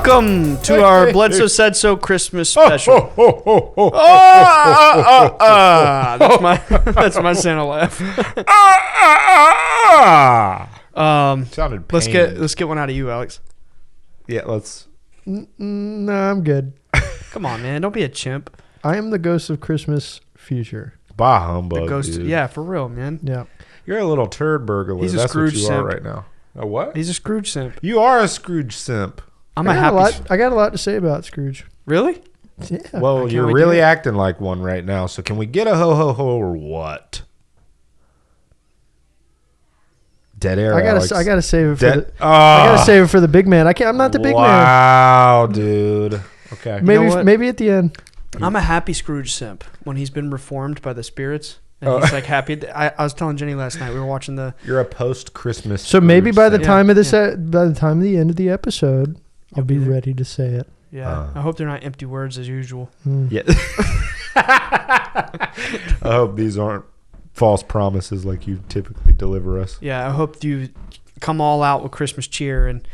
Welcome to our Bledsoe Said So Christmas special. That's my Santa laugh. Sounded Let's get one out of you, Alex. Yeah, let's. No, I'm good. Come on, man. Don't be a chimp. I am the ghost of Christmas future. Bah humbug, The ghost. dude. Yeah, for real, man. Yeah. You're a little turd burglar. He's a That's Scrooge what you simp. are right now. A what? He's a Scrooge simp. You are a Scrooge simp. I'm I a got happy. I got a lot to say about Scrooge. Really? Yeah. Well, can't you're wait to really hear it. acting like one right now. So can we get a ho ho ho or what? Dead air. I Alex. gotta save it for Dead. I gotta save it for the big man. I'm not the big man. Wow, dude. Okay. know what? Maybe at the end. I'm a happy Scrooge simp when he's been reformed by the spirits. And he's like happy. I was telling Jenny last night, we were watching the. You're a post Christmas. So maybe by the simp. time of this, Yeah. by the time of the end of the episode, I'll be ready to say it. Yeah. I hope they're not empty words as usual. Yeah. I hope these aren't false promises like you typically deliver us. Yeah. I hope you come all out with Christmas cheer and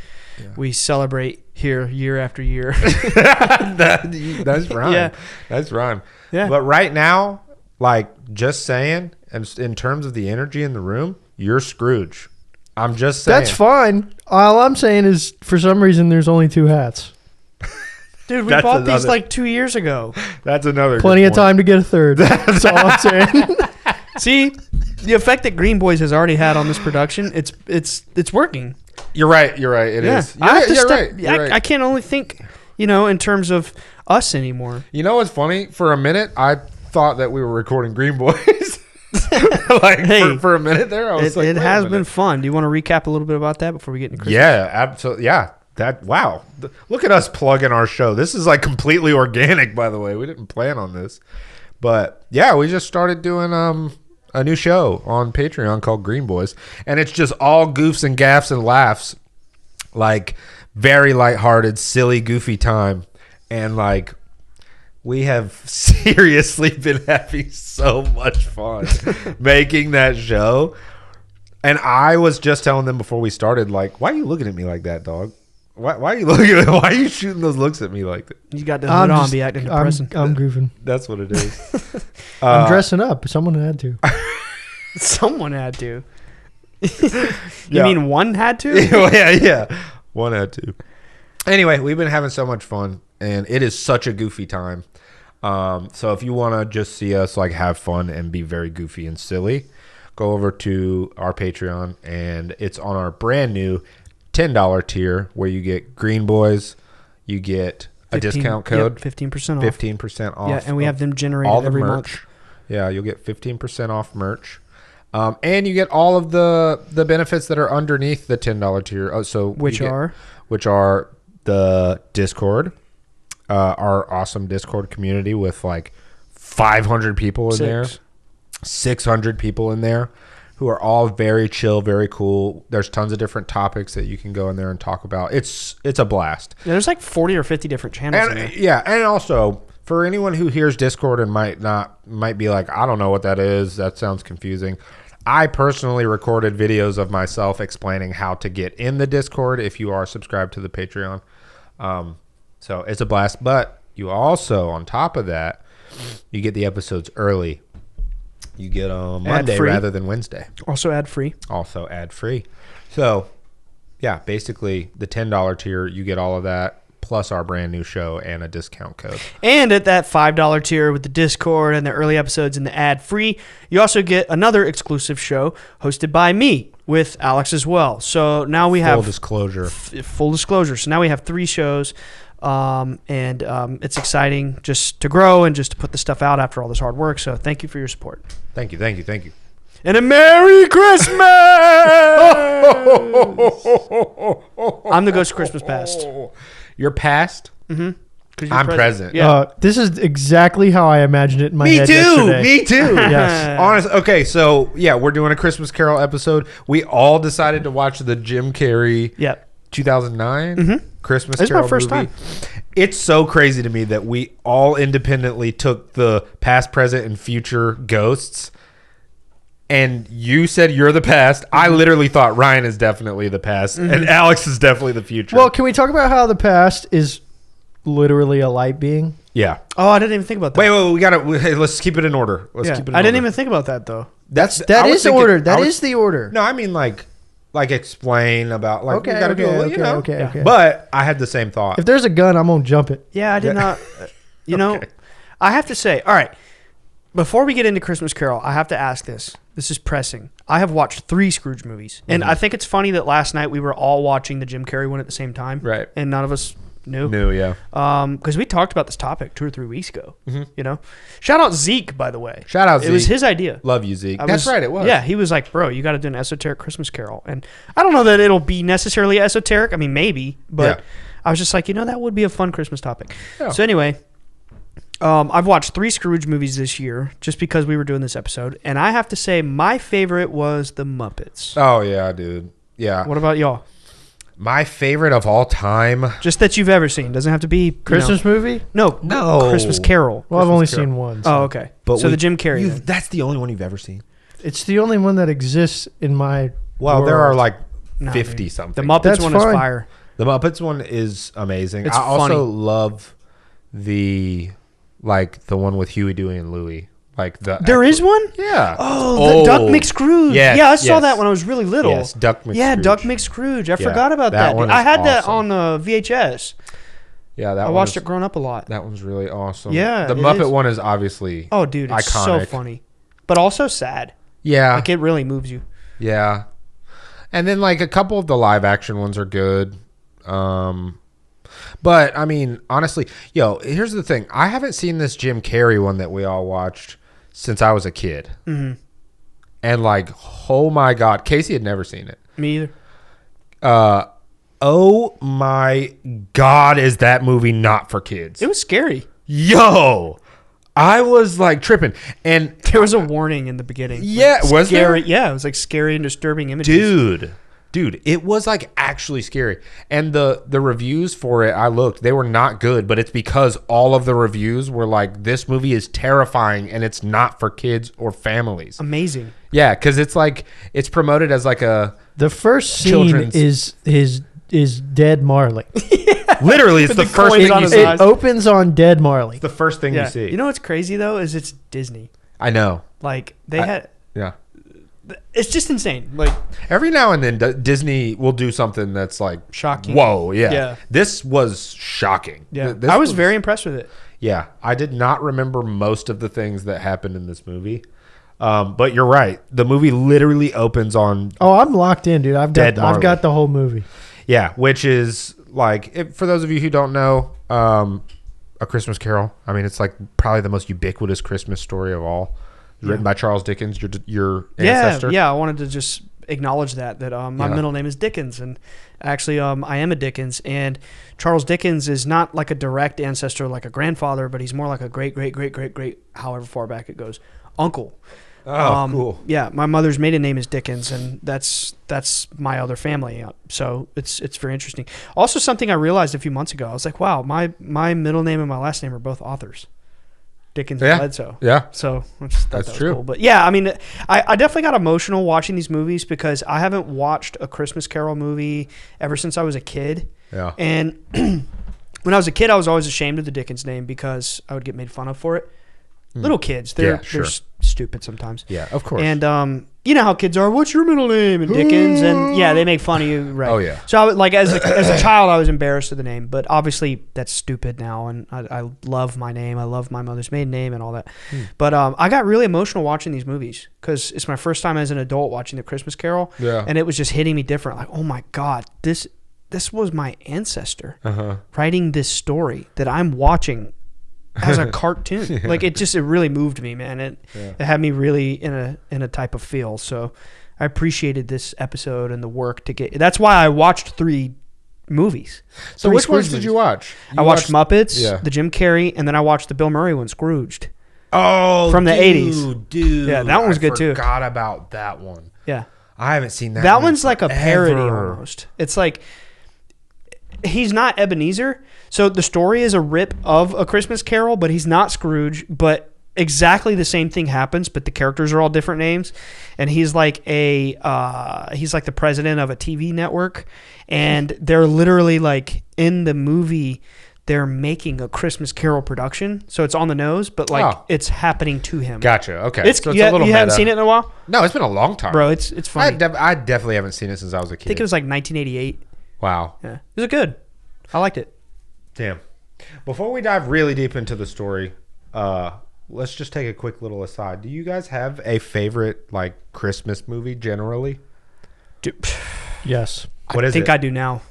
we celebrate here year after year. That's rhyme. Yeah. That's rhyme. Yeah. But right now, like, just saying, and in terms of the energy in the room, you're Scrooge. I'm just saying. That's fine. All I'm saying is, for some reason, there's only 2 hats. Dude, we That's bought these another- like 2 years ago. That's another Plenty good of point. time to get a third. That's all I'm saying. See, the effect that Green Boys has already had on this production, it's working. You're right. You're right. It is. I have to You're step. right. You're right. I can't only think, in terms of us anymore. You know what's funny? For a minute, I thought that we were recording Green Boys. Hey, for a minute there, I was It, like, it wait a has minute. been fun. Do you want to recap a little bit about that before we get into Christmas? Yeah, absolutely. Yeah. Wow. Look at us plugging our show. This is like completely organic, by the way. We didn't plan on this. But yeah, we just started doing a new show on Patreon called Green Boys. And it's just all goofs and gaffs and laughs. Like very lighthearted, silly, goofy time. And like we have seriously been having so much fun making that show. And I was just telling them before we started, like, why are you looking at me like that, dog? Why are you looking at me? Why are you shooting those looks at me like that? You got the hood on, be acting depressing. I'm goofing. That's what it is. I'm dressing up. Someone had to. Someone had to. You Yeah. mean one had to? yeah. One had to. Anyway, we've been having so much fun, and it is such a goofy time. So if you want to just see us like have fun and be very goofy and silly, go over to our Patreon, and it's on our brand new $10 tier where you get Green Boys, you get a discount code, 15% off. 15% off. Yeah, and we have them all generated the every merch. month. Yeah, you'll get 15% off merch. And you get all of the benefits that are underneath the $10 tier. Which are the Discord, our awesome Discord community with like 500 people in there, 600 people in there who are all very chill, very cool. There's tons of different topics that you can go in there and talk about. It's a blast. Yeah, there's like 40 or 50 different channels in there. And, yeah, and also for anyone who hears Discord and might be like, I don't know what that is. That sounds confusing. I personally recorded videos of myself explaining how to get in the Discord if you are subscribed to the Patreon. So it's a blast. But you also, on top of that, you get the episodes early. You get on Monday Ad-free. rather than Wednesday. Also ad-free. Also ad-free. So, yeah, basically the $10 tier, you get all of that, plus our brand new show and a discount code. And at that $5 tier with the Discord and the early episodes and the ad-free, you also get another exclusive show hosted by me with Alex as well. So now we have... Full disclosure. Full disclosure. So now we have 3 shows, and it's exciting just to grow and just to put the stuff out after all this hard work. So thank you for your support. Thank you. And a Merry Christmas! I'm the ghost of Christmas past. You're past? Mm-hmm. I'm present. Yeah. This is exactly how I imagined it in my head yesterday. Me too. Yes. Honest. Okay, so yeah, we're doing a Christmas Carol episode. We all decided to watch the Jim Carrey Yep. 2009 Christmas It's my Carol first movie. time. It's so crazy to me that we all independently took the past, present, and future ghosts and you said you're the past. I literally thought Ryan is definitely the past, and Alex is definitely the future. Well, can we talk about how the past is literally a light being? yeah. Oh, I didn't even think about that. Wait. Hey, let's keep it in order. Let's keep it in I didn't order. even think about that though. That is the order. That is the order. No, I mean like explain about like we gotta do a little, you know. Okay. But I had the same thought. If there's a gun, I'm gonna jump it. Yeah, I did not. You know, I have to say, all right, before we get into Christmas Carol, I have to ask this. This is pressing. I have watched 3 Scrooge movies. And I think it's funny that last night we were all watching the Jim Carrey one at the same time. Right. And none of us knew. Yeah. Because we talked about this topic 2 or 3 weeks ago. You know? Shout out Zeke, by the way. Shout out Zeke. It was his idea. Love you, Zeke. That's right, it was. Yeah, he was like, bro, you got to do an esoteric Christmas Carol. And I don't know that it'll be necessarily esoteric. I mean, maybe. But I was just like, that would be a fun Christmas topic. Yeah. So anyway... I've watched 3 Scrooge movies this year just because we were doing this episode. And I have to say my favorite was The Muppets. Oh, yeah, dude. Yeah. What about y'all? My favorite of all time. Just that you've ever seen. Doesn't have to be... Christmas movie? No. Christmas Carol. Well, I've only Carol. seen one. Oh, okay. But so the Jim Carrey. That's the only one you've ever seen? It's the only one that exists in my Well, there are like No, 50 dude. something. The Muppets That's one fine. is fire. The Muppets one is amazing. It's I also funny. love the one with Huey, Dewey, and Louie. There is one? Yeah. Oh, the Duck McScrooge. Yes, Yeah, I saw yes. that when I was really little. Yes, Duck McScrooge. Yeah, Duck McScrooge. I forgot about that that. one I is had that awesome. on VHS. Yeah, I watched it growing up a lot. That one's really awesome. Yeah, the it Muppet is. one is obviously Oh, dude, it's iconic. so funny. But also sad. Yeah. Like, it really moves you. Yeah. And then like a couple of the live action ones are good. But I mean, honestly, here's the thing. I haven't seen this Jim Carrey one that we all watched since I was a kid. Mm-hmm. And like, oh my God, Casey had never seen it. Me either. Oh my God, is that movie not for kids? It was scary. Yo, I was like tripping. And There was a warning in the beginning. Yeah, Like, was there? scary. Yeah, it was like scary and disturbing images. Dude, it was like actually scary. And the reviews for it, I looked, they were not good, but it's because all of the reviews were like, this movie is terrifying and it's not for kids or families. Amazing. Yeah, because it's like, it's promoted as like a... The first scene Children's- is Dead Marley. Literally, it's With the the first coins thing on you his see. eyes. It opens on Dead Marley. It's the first thing Yeah. you see. You know what's crazy, though, is it's Disney. I know. Like, they had... Yeah. It's just insane. Like, Every now and then, Disney will do something that's like shocking. Whoa, yeah. Yeah. This was shocking. Yeah. This I was very impressed with it. Yeah, I did not remember most of the things that happened in this movie. But you're right. The movie literally opens on Oh, I'm locked in, dude. I've Dead Marley. got the whole movie. yeah, which is like for those of you who don't know, A Christmas Carol. I mean, it's like probably the most ubiquitous Christmas story of all. Written by Charles Dickens, your ancestor. Yeah, I wanted to just acknowledge that my middle name is Dickens, and actually I am a Dickens, and Charles Dickens is not like a direct ancestor like a grandfather, but he's more like a great however far back it goes, uncle. Oh, cool. Yeah, my mother's maiden name is Dickens, and that's my other family. So it's very interesting. Also, something I realized a few months ago, I was like, wow, my middle name and my last name are both authors. Dickens and Bledsoe. Yeah. So I just thought That's that was true. cool. But yeah, I mean, I definitely got emotional watching these movies because I haven't watched a Christmas Carol movie ever since I was a kid. Yeah. And when I was a kid, I was always ashamed of the Dickens name because I would get made fun of for it. Little kids, they're stupid sometimes. Yeah, of course. And you know how kids are. What's your middle name? And Dickens, and yeah, they make fun of you, right? Oh, yeah. So I was, like as a child, I was embarrassed of the name, but obviously that's stupid now, and I love my name. I love my mother's maiden name and all that. But I got really emotional watching these movies because it's my first time as an adult watching The Christmas Carol, and it was just hitting me different. Like, oh my God, this was my ancestor writing this story that I'm watching as a cartoon. Like it really moved me, man. It had me really in a type of feel. So I appreciated this episode and the work to get. That's why I watched 3 movies. So 3 which ones Scrooge did you movies. watch? I watched Muppets, the Jim Carrey, and then I watched the Bill Murray one, Scrooged. Oh, from the 80s. Dude. Yeah, that one was good too. I forgot about that one. Yeah. I haven't seen that. That one one's like a parody forever. almost. It's like he's not Ebenezer. So the story is a rip of A Christmas Carol, but he's not Scrooge. But exactly the same thing happens, but the characters are all different names. And he's like the president of a TV network, and they're literally like in the movie. They're making a Christmas Carol production, so it's on the nose, but like it's happening to him. Gotcha. Okay. So you haven't seen it in a while, No, it's been a long time, bro. It's funny. I definitely haven't seen it since I was a kid. I think it was like 1988. Wow. Yeah, it was good. I liked it. Damn. Before we dive really deep into the story, let's just take a quick little aside. Do you guys have a favorite like Christmas movie generally? Dude, Yes. What is I think it? I do now.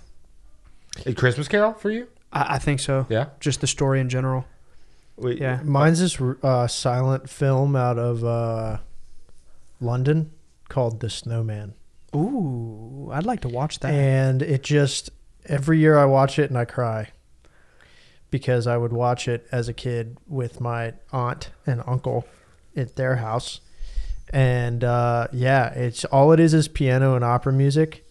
A Christmas Carol for you? I think so. Yeah. Just the story in general. Wait, Yeah. Mine's this silent film out of London called The Snowman. Ooh, I'd like to watch that. And it just, every year I watch it and I cry. Because I would watch it as a kid with my aunt and uncle at their house. And it's all it is piano and opera music.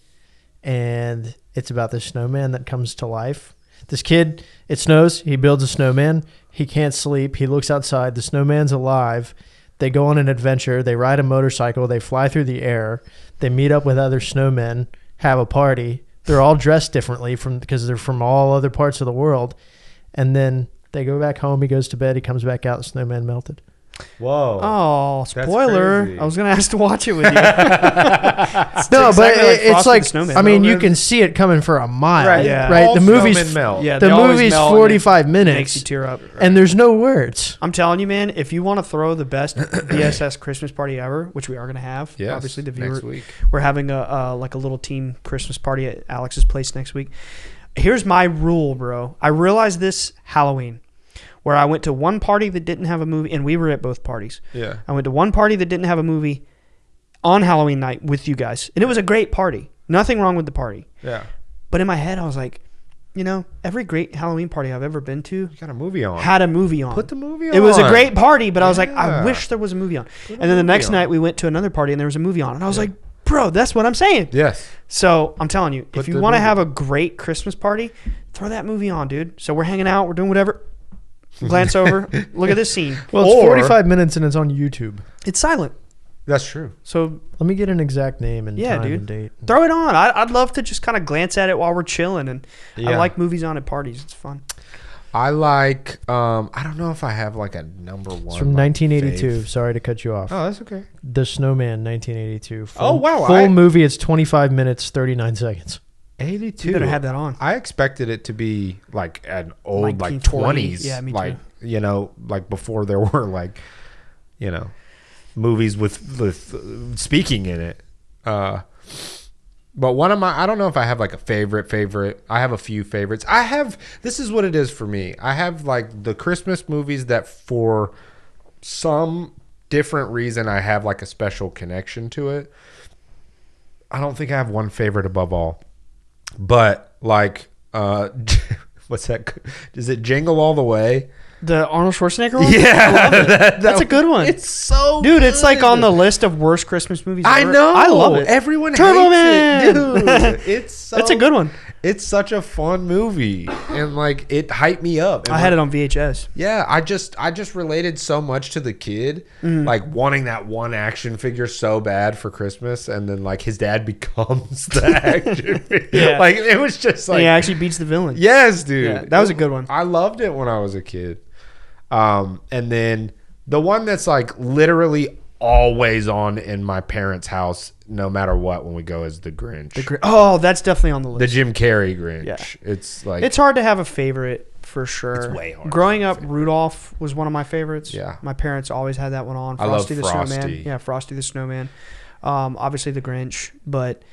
And it's about this snowman that comes to life. This kid, it snows, he builds a snowman. He can't sleep. He looks outside. The snowman's alive. They go on an adventure. They ride a motorcycle. They fly through the air. They meet up with other snowmen, have a party. They're all dressed differently because they're from all other parts of the world. And then they go back home. He goes to bed. He comes back out. The snowman melted. Whoa. Oh, That's spoiler. crazy. I was going to ask to watch it with you. No, exactly but like it's Frosty like, the Snowman. I mean, you can see it coming for a mile. Right. Yeah. Right. All The movie's snowmen melt. Yeah, the they always movie's melt and 45 it minutes. makes you tear up. And there's no words. I'm telling you, man, if you want to throw the best BSS Christmas party ever, which we are going to have, Yes, obviously the next viewer, week. we're having a little team Christmas party at Alex's place next week. Here's my rule, bro. I realized this Halloween, where I went to one party that didn't have a movie, and we were at both parties. Yeah. I went to one party that didn't have a movie on Halloween night with you guys, and it was a great party. Nothing wrong with the party. Yeah. But in my head, I was like, every great Halloween party I've ever been to You got a movie on. had a movie on. Put the movie on. It was a great party, but I was like, I Yeah. wish there was a movie on. Put a And then the movie next on. night we went to another party and there was a movie on. And I was like, bro, that's what I'm saying. Yes. So I'm telling you, Put if you the want to movie- have a great Christmas party, throw that movie on, dude. So we're hanging out, we're doing whatever. Glance over, look at this scene. Well, it's Or- 45 minutes and it's on YouTube. It's silent. That's true. So Let me get an exact name and Yeah, time dude. and date. throw it on. I'd love to just kind of glance at it while we're chilling. And I Yeah. like movies on at parties. It's fun. I like. I don't know if I have like a number one. It's from like, 1982. fave. Sorry to cut you off. Oh, that's okay. The Snowman, 1982. Full, Oh, wow, Full I- movie. It's 25 minutes, 39 seconds. 82. You better have that on. I expected it to be like an old like 1920. 20s. Yeah, me like, too. like before there were like, movies with speaking in it. But one of my, I don't know if I have like a favorite. I have a few favorites. This is what it is for me. I have like the Christmas movies that for some different reason I have like a special connection to it. I don't think I have one favorite above all. But like, what's that? Is it Jingle All the Way? The Arnold Schwarzenegger one? Yeah, I love it. That's a good one. It's so Dude, it's like good. on the list of worst Christmas movies I ever. know. I love it. Everyone Turbo hates Man! it, dude. It's so, That's a good one. It's such a fun movie, and like it hyped me up. And I had it on VHS. Yeah, I just related so much to the kid, like wanting that one action figure so bad for Christmas, and then like his dad becomes the action figure. Yeah. Like it was just like He actually beats the villain. yes, dude. Yeah, that was a good one. I loved it when I was a kid. And then the one that's like literally always on in my parents' house, no matter what, when we go, is the Grinch. Oh, that's definitely on the The list. Jim Carrey Grinch. Yeah. It's like It's hard to have a favorite for sure. It's way hard to Growing have up, a favorite. Rudolph was one of my favorites. Yeah. My parents always had that one on. I love Frosty the Frosty. Snowman. Yeah, Frosty the Snowman. Obviously the Grinch, but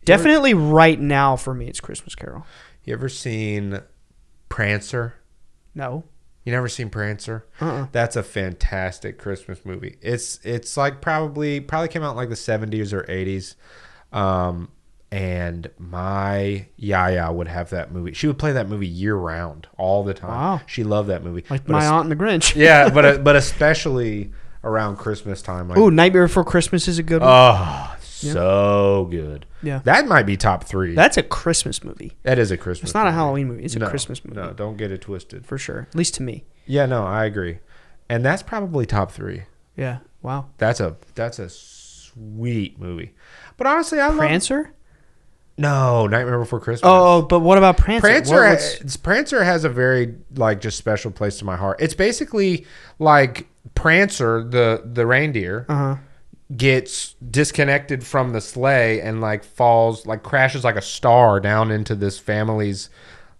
definitely right now for me it's Christmas Carol. You ever seen Prancer? No. You never seen Prancer? Uh-uh. That's a fantastic Christmas movie. It's like probably came out in like the 70s or 80s. And my Yaya would have that movie. She would play that movie year round, all the time. Wow. She loved that movie. Like But my aunt and the Grinch. yeah, but especially around Christmas time. Like, Ooh, Nightmare Before Christmas is a good one. oh, so good. Yeah. That might be top 3. That's a Christmas movie. That is a Christmas. It's not a movie. Halloween movie. It's a No, Christmas movie. No, don't get it twisted. For sure. At least to me. Yeah, no, I agree. And that's probably top 3. Yeah. Wow. That's a sweet movie. But honestly, I love Prancer? No, Nightmare Before Christmas. Oh, but what about Prancer? Prancer has a very like just special place to my heart. It's basically like Prancer, the reindeer, gets disconnected from the sleigh and like falls, like crashes like a star down into this family's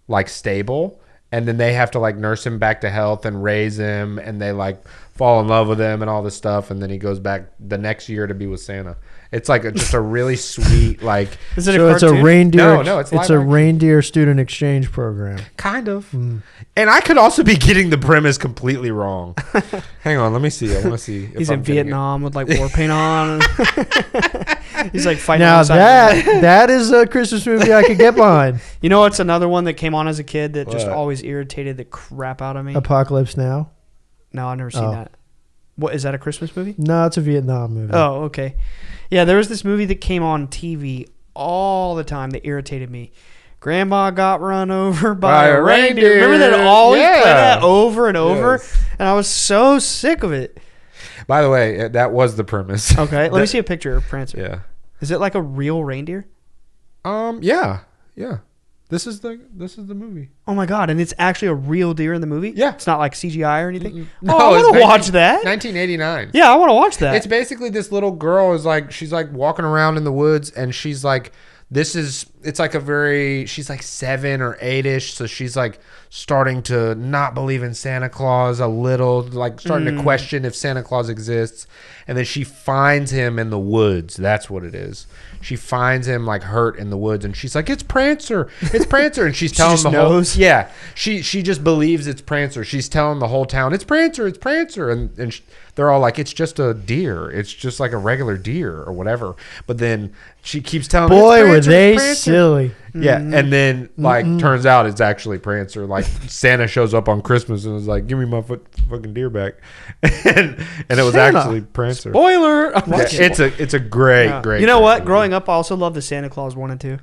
like stable, and then they have to like nurse him back to health and raise him, and they like fall in love with him and all this stuff, and then he goes back the next year to be with Santa. It's like just a really sweet like. Is it so a it's a cartoon? reindeer. No, it's a reindeer student exchange program. Kind of. And I could also be getting the premise completely wrong. Hang on, let me see. I want to see. If He's I'm in getting Vietnam with like war paint on. He's like fighting. Now outside. that is a Christmas movie I could get behind. You know what's another one that came on as a kid that just What? always irritated the crap out of me? Apocalypse Now. No, I've never seen that. What is that? A Christmas movie? No, it's a Vietnam movie. Oh, okay. Yeah, there was this movie that came on TV all the time that irritated me. Grandma got run over by a reindeer. Remember that always play that over and over? Yes. And I was so sick of it. By the way, that was the premise. Okay, let me see a picture of Prancer. Yeah. Is it like a real reindeer? Yeah. This is the movie. Oh my god! And it's actually a real deer in the movie. Yeah. It's not like CGI or anything. No, I it's want to watch that. 1989. Yeah, I want to watch that. It's basically this little girl is like, she's like walking around in the woods, and she's like, it's like she's like 7 or 8ish, so she's like starting to not believe in Santa Claus a little, like starting to question if Santa Claus exists. And then she finds him in the woods. That's what it is. She finds him like hurt in the woods, and she's like, "It's Prancer, it's Prancer," and she's telling just the knows? whole yeah. She just believes it's Prancer. She's telling the whole town, "It's Prancer, it's Prancer," and they're all like, "It's just a deer. It's just like a regular deer or whatever." But then she keeps telling, Boy, "It's Prancer, were it's they Prancer." silly. Yeah, and then like turns out it's actually Prancer. Like Santa shows up on Christmas and was like, "Give me my fucking deer back," and it was Santa. actually Prancer. Spoiler. Yeah, it's a great. You know great what? movie. Growing up, I also loved the Santa Claus 1 and 2.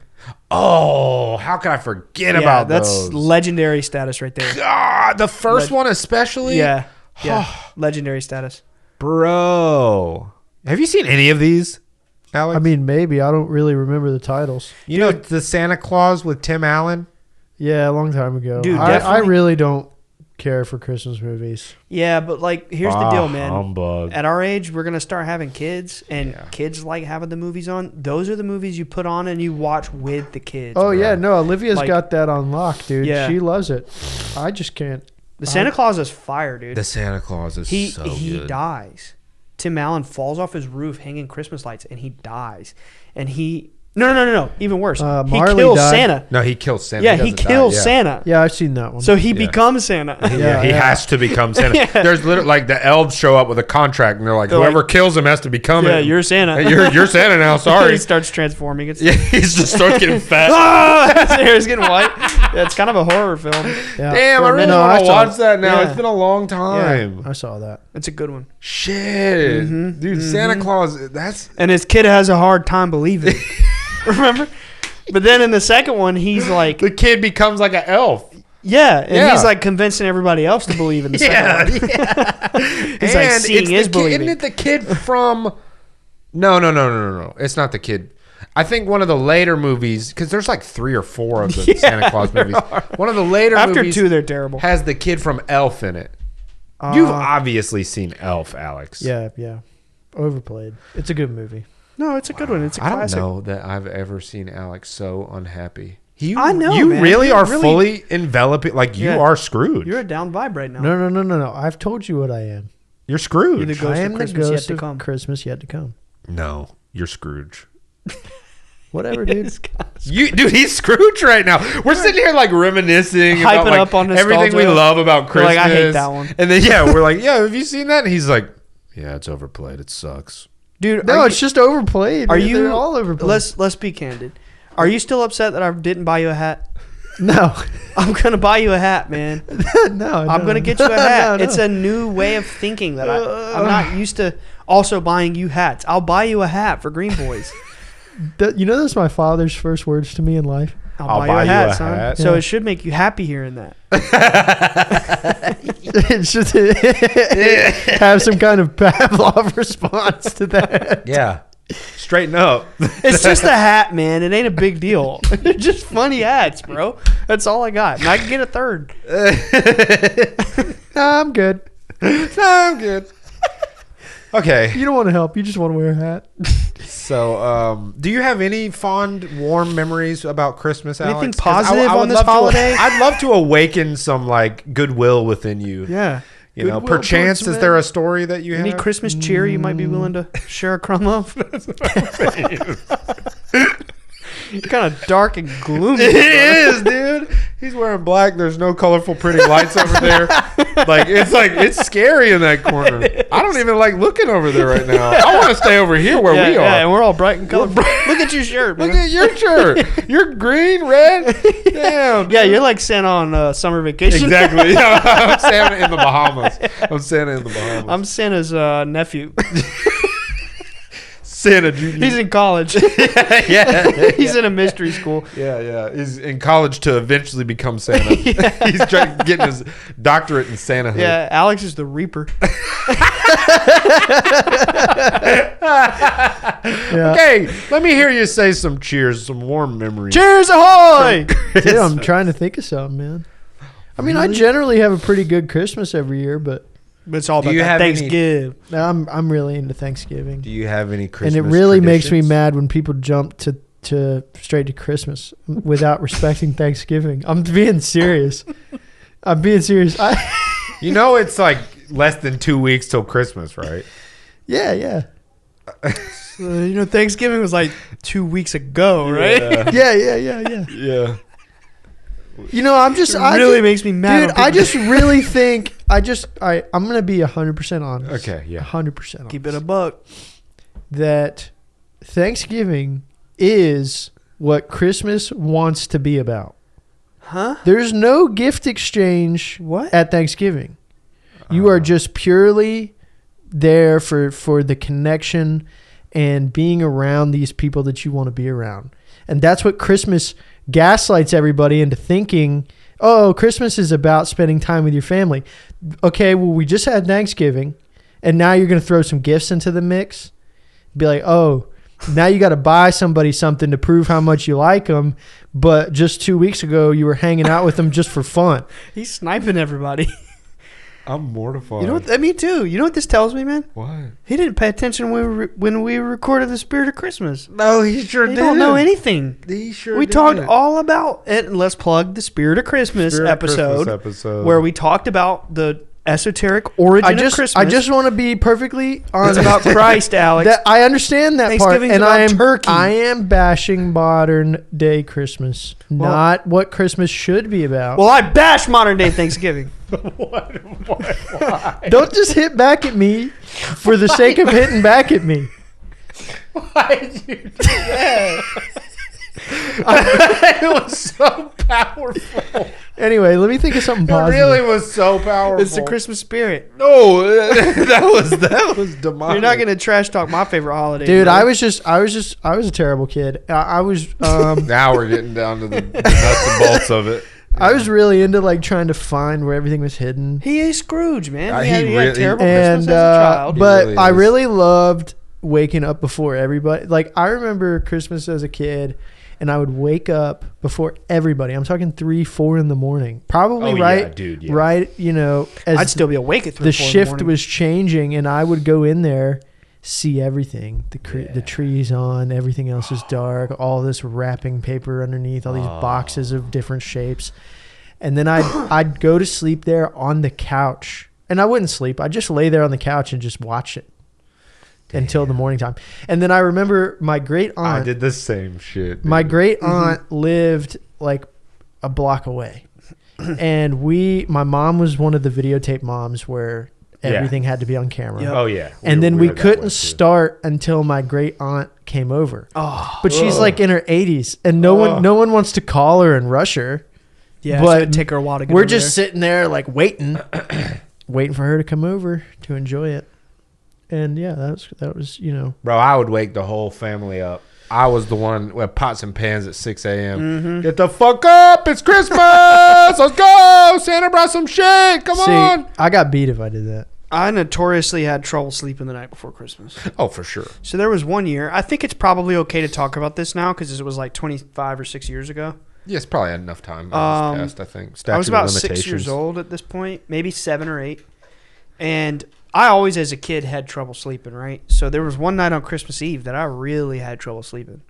Oh, how could I forget about that's those? legendary status right there. God, the first one especially. Yeah. Legendary status. Bro, have you seen any of these, Alex? I mean, maybe. I don't really remember the titles. you know the Santa Claus with Tim Allen. Yeah, a long time ago. Dude, I definitely. really don't care for Christmas movies. Yeah, but like, here's the deal, man. Humbug. At our age, we're gonna start having kids, and kids like having the movies on. Those are the movies you put on and you watch with the kids. Oh, bro. yeah. No, Olivia's Like- got that on lock, dude. Yeah. She loves it. I just can't. The Santa Claus is fire, dude. The Santa Claus is He so good. dies. Tim Allen falls off his roof hanging Christmas lights, and he dies. And he no. Even worse, he Marley kills died. Santa. No, he kills Santa. Yeah, he doesn't die, kills yeah. Santa. Yeah, I've seen that one. So he becomes Santa. Yeah, he has to become Santa. Yeah. There's literally like the elves show up with a contract, and they're like, whoever kills him has to become Yeah, it. you're Santa. Hey, you're Santa now. he Sorry. starts transforming. It's Yeah, he just starts getting fat. his hair's getting white. Yeah, it's kind of a horror film. Yeah. Damn, I really No, I want to saw watch that now. Yeah. It's been a long time. I saw that. It's a good one. Shit, dude, Santa Claus. That's And his kid has a hard time believing. Remember? But then in the second one, he's like, the kid becomes like an elf. and he's like convincing everybody else to believe in the second one. He's like And seeing it's is the kid, believing. isn't it the kid from? No. It's not the kid. I think one of the later movies, because there's like 3 or 4 of the Santa Claus movies. One of the later After movies 2, they're terrible. has the kid from Elf in it. You've obviously seen Elf, Alex. Yeah. Overplayed. It's a good movie. No, it's a good one. It's a I don't classic. know that I've ever seen Alex so unhappy. I know, You man. really You're are really- fully enveloping. Like you Yeah. are Scrooge. You're a down vibe right now. No. I've told you what I am. You're Scrooge. You're the ghost I of am the Christmas yet ghost to of come. Christmas yet to come. No, you're Scrooge. Whatever, dude. Dude, he's Scrooge right now. We're sitting here like reminiscing, Hyping about, like, up on everything we nostalgia. love about We're Christmas. like, I hate that one. And then we're like, yeah, have you seen that? And he's like, yeah, it's overplayed. It sucks. Dude, No, it's just overplayed. Are dude. you They're all overplayed? Let's be candid. Are you still upset that I didn't buy you a hat? No. I'm gonna buy you a hat, man. No. I'm gonna get you a hat. No. It's a new way of thinking that I'm not used to. Also buying you hats. I'll buy you a hat for Green Boys. You know, that's my father's first words to me in life. I'll buy you a hat, son. So it should make you happy hearing that. It's just have some kind of Pavlov response to that. Yeah. Straighten up. It's just a hat, man. It ain't a big deal. They're just funny hats, bro. That's all I got. And I can get a third. Nah, I'm good. I'm good. Okay. You don't want to help. You just want to wear a hat. So, do you have any fond, warm memories about Christmas, Alex? Anything 'Cause positive on this holiday? I'd love to awaken some like goodwill within you. Yeah. You know, Goodwill perchance, towards is there a story that you Any have? Christmas cheer you might be willing to share a crumb of? You're kind of dark and gloomy. It is, dude. He's wearing black. There's no colorful, pretty lights over there. It's scary in that corner. I don't even like looking over there right now. I want to stay over here where we are. Yeah, and we're all bright and colorful. Look at your shirt, man. Look at your shirt. You're green, red. Damn. Yeah, you're like Santa on summer vacation. Exactly. I'm Santa in the Bahamas. I'm Santa's nephew. Santa Junior. He's in college. Yeah. He's in a mystery school. Yeah. He's in college to eventually become Santa. He's getting his doctorate in Santahood. Yeah, Alex is the Reaper. Yeah. Okay, let me hear you say some cheers, some warm memories. Cheers ahoy! Dude, I'm trying to think of something, man. I mean, I generally have a pretty good Christmas every year, but It's all Do about you that have any- Thanksgiving. I'm really into Thanksgiving. Do you have any Christmas And it really makes me traditions? mad when people jump to straight to Christmas without respecting Thanksgiving. I'm being serious. You know, it's like less than 2 weeks till Christmas, right? Yeah. Thanksgiving was like 2 weeks ago, right? Yeah. Yeah. You know, I'm just It really makes me mad. dude. I just really think I'm gonna be 100% honest. Okay, yeah. 100% honest. Keep it a buck. That Thanksgiving is what Christmas wants to be about. Huh? There's no gift exchange What? at Thanksgiving. You are just purely there for the connection and being around these people that you want to be around. And that's what Christmas gaslights everybody into thinking, oh, Christmas is about spending time with your family. Okay, well, we just had Thanksgiving, and now you're going to throw some gifts into the mix. Be like, oh, now you got to buy somebody something to prove how much you like them, but just 2 weeks ago you were hanging out with them just for fun. He's sniping everybody. I'm mortified. You know what? Me too. You know what this tells me, man? What? He didn't pay attention when we recorded The Spirit of Christmas. No, he sure He did. don't know anything. He sure We did. talked all about it. And let's plug the Spirit of Christmas Spirit of episode, Christmas episode. where we talked about the esoteric origin of Christmas. I just want to be perfectly honest it's about Christ, Alex. That I understand that part, Thanksgiving's and about turkey. I am bashing modern day Christmas, not what Christmas should be about. Well, I bash modern day Thanksgiving. Why? Don't just hit back at me for the sake of hitting back at me. Why did you do that? It was so powerful. Anyway, let me think of something It positive. really was so powerful. It's the Christmas spirit. No, that was demonic. You're not gonna trash talk my favorite holiday, Dude, bro. I was a terrible kid. I was Now we're getting down to the nuts and bolts of it. I was really into like trying to find where everything was hidden. He is Scrooge, man. He He had really- terrible And Christmas as a child. but really I is. really loved waking up before everybody. Like I remember Christmas as a kid, and I would wake up before everybody. I'm talking 3-4 in the morning, probably Oh, right, yeah, dude, yeah. right. You know, as I'd still be awake at 3 the or 4 in shift morning. was changing, and I would go in there, see everything. The trees on, everything else is dark. All this wrapping paper underneath, all these boxes of different shapes, and then I'd go to sleep there on the couch, and I wouldn't sleep. I'd just lay there on the couch and just watch it until the morning time. And then I remember my great aunt. I did the same shit. My dude. great aunt lived like a block away. And my mom was one of the videotape moms where everything had to be on camera. Yep. Oh yeah. And then we were that couldn't way, too. start until my great aunt came over. Oh, But she's like in her 80s, and no one wants to call her and rush her. yeah. but so it'd take her a while to get We're over just there. sitting there like waiting for her to come over to enjoy it. And yeah, that was Bro, I would wake the whole family up. I was the one with pots and pans at 6 a.m. Mm-hmm. Get the fuck up! It's Christmas! Christmas. Let's go. Santa brought some shit. Come on. I got beat if I did that. I notoriously had trouble sleeping the night before Christmas. Oh, for sure. So there was one year. I think it's probably okay to talk about this now because it was like 25 or 6 years ago. Yeah, it's probably had enough time. Passed, I think. I was about 6 years old at this point, maybe 7 or 8. And I always, as a kid, had trouble sleeping, right? So there was one night on Christmas Eve that I really had trouble sleeping.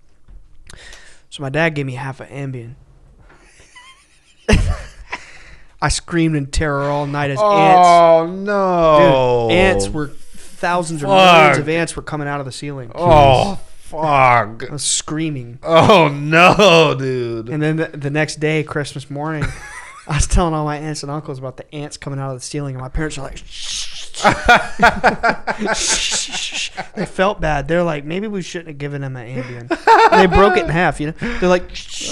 So my dad gave me half an Ambien. I screamed in terror all night as ants. Oh, no. Dude, ants were thousands or millions of ants were coming out of the ceiling. Oh, fuck. I was screaming. Oh, no, dude. And then the next day, Christmas morning, I was telling all my aunts and uncles about the ants coming out of the ceiling, and my parents are like, shh. Shh. They felt bad. They're like, maybe we shouldn't have given them an Ambien. And they broke it in half, you know. They're like, shh.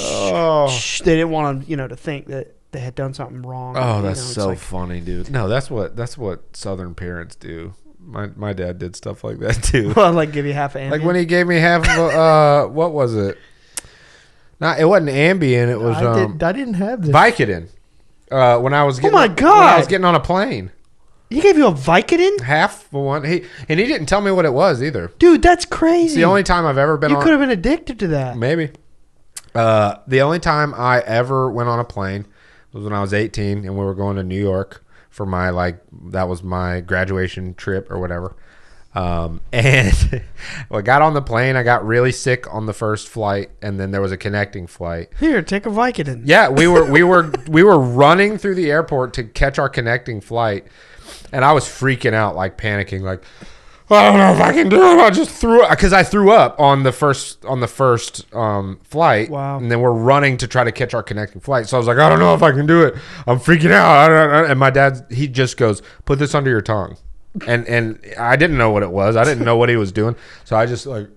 Shh. They didn't want them, to think that they had done something wrong. Oh, that's so funny, dude. No, that's what Southern parents do. My dad did stuff like that too. Well, like give you half an Ambien. Like when he gave me half of what was it? Not it wasn't Ambien. It was I didn't have this. Vicodin. When I was getting, my God. when I was getting on a plane. He gave you a Vicodin? Half for one. He didn't tell me what it was either. Dude, that's crazy. It's the only time I've ever been You on. could have been addicted to that. Maybe. The only time I ever went on a plane was when I was 18 and we were going to New York for that was my graduation trip or whatever. And I got on the plane. I got really sick on the first flight, and then there was a connecting flight. Here, take a Vicodin. Yeah, we were running through the airport to catch our connecting flight, and I was freaking out, like panicking, like I don't know if I can do it. I just threw up because I threw up on the first flight. Wow. And then we're running to try to catch our connecting flight. So I was like, I don't know if I can do it. I'm freaking out. And my dad, he just goes, put this under your tongue. And I didn't know what it was. I didn't know what he was doing. So I just and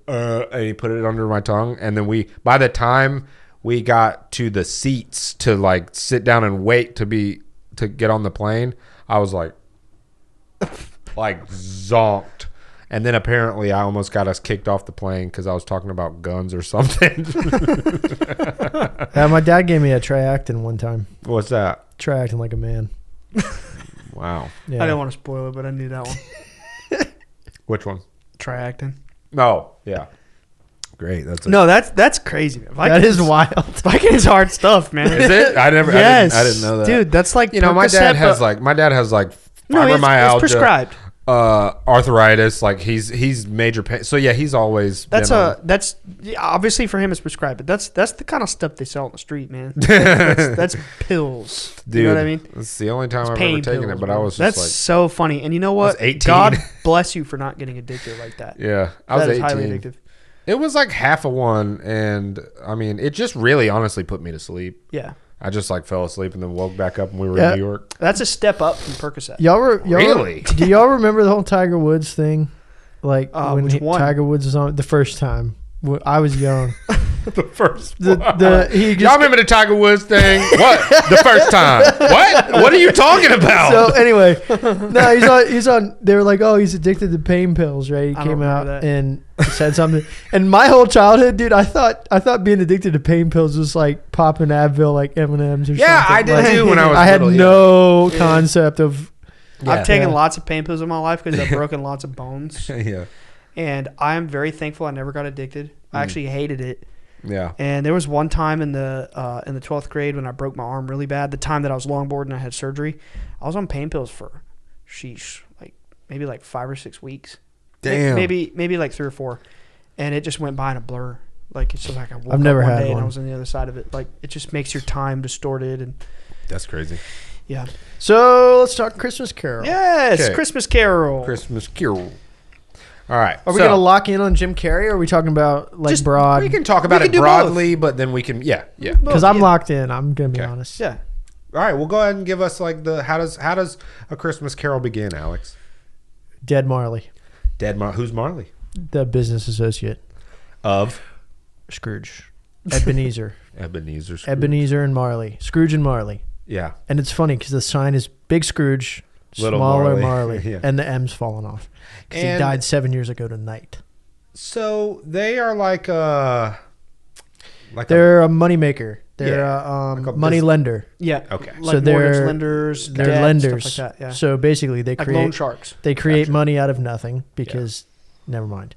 he put it under my tongue. And then by the time we got to the seats to like sit down and wait to get on the plane, I was like zonked. And then apparently I almost got us kicked off the plane because I was talking about guns or something. My dad gave me a Triactin one time. What's that? Triactin like a man. Wow. Yeah. I didn't want to spoil it, but I knew that one. Which one? Triactin. Oh, yeah. Great. That's crazy, man. That is wild. Vicodin is hard stuff, man. Is it? I didn't know that. Dude, that's like my dad has fibromyalgia. it's prescribed. Arthritis, like he's major pain. So yeah, he's always that's obviously for him it's prescribed, but that's the kind of stuff they sell on the street, man. That's pills. Dude, you know what I mean? It's the only time I've ever Pain taken pills, it, but man. I was just that's like, so funny. And you know what? 18. God bless you for not getting addicted like that. Yeah, I was That is 18. highly addictive. It was like half of one, and I mean, it just really honestly put me to sleep. Yeah. I just like fell asleep and then woke back up and we were in New York. That's a step up from Percocet. Really? Do y'all remember the whole Tiger Woods thing? Like when one? Tiger Woods was on the first time. I was young. The first Y'all remember the Tiger Woods thing? What? The first time? What are you talking about? So anyway, no, he's on. They were like, oh, he's addicted to pain pills, right? He came out and said something. And my whole childhood, dude, I thought being addicted to pain pills was like popping Advil, like M&Ms or something. Yeah, I did too when I was. I had little, no concept of. Yeah. I've taken lots of pain pills in my life because I've broken lots of bones. Yeah. And I am very thankful I never got addicted. I actually hated it. Yeah. And there was one time in the 12th grade when I broke my arm really bad, the time that I was longboarding and I had surgery, I was on pain pills for, maybe 5 or 6 weeks. Damn. Maybe like 3 or 4. And it just went by in a blur. Like, it's just like I woke I've never up one had day one. and I was on the other side of it. Like, it just makes your time distorted. And that's crazy. yeah. So let's talk Christmas Carol. Yes, Okay. Christmas Carol. Christmas Carol. All right. Are we going to lock in on Jim Carrey, or are we talking about like broad? We can talk about it broadly, but then we can, yeah. Because I'm locked in. I'm going to be honest. Yeah. All right. Well, go ahead and give us like how does a Christmas Carol begin, Alex? Dead Marley, Who's Marley? the business associate Of Scrooge, Ebenezer, Ebenezer Scrooge. Ebenezer and Marley, Scrooge and Marley. Yeah. And it's funny because the sign is Big Scrooge, Little smaller Marley. Marley, Yeah. and the M's falling off because he And- died 7 years ago tonight. So they are like They're a moneymaker. They're Like a money lender. Yeah. Okay. Like So they're- mortgage lenders, They're debt, lenders. stuff like that. Yeah. So basically, they Like create loan sharks. They create money out of nothing because never mind.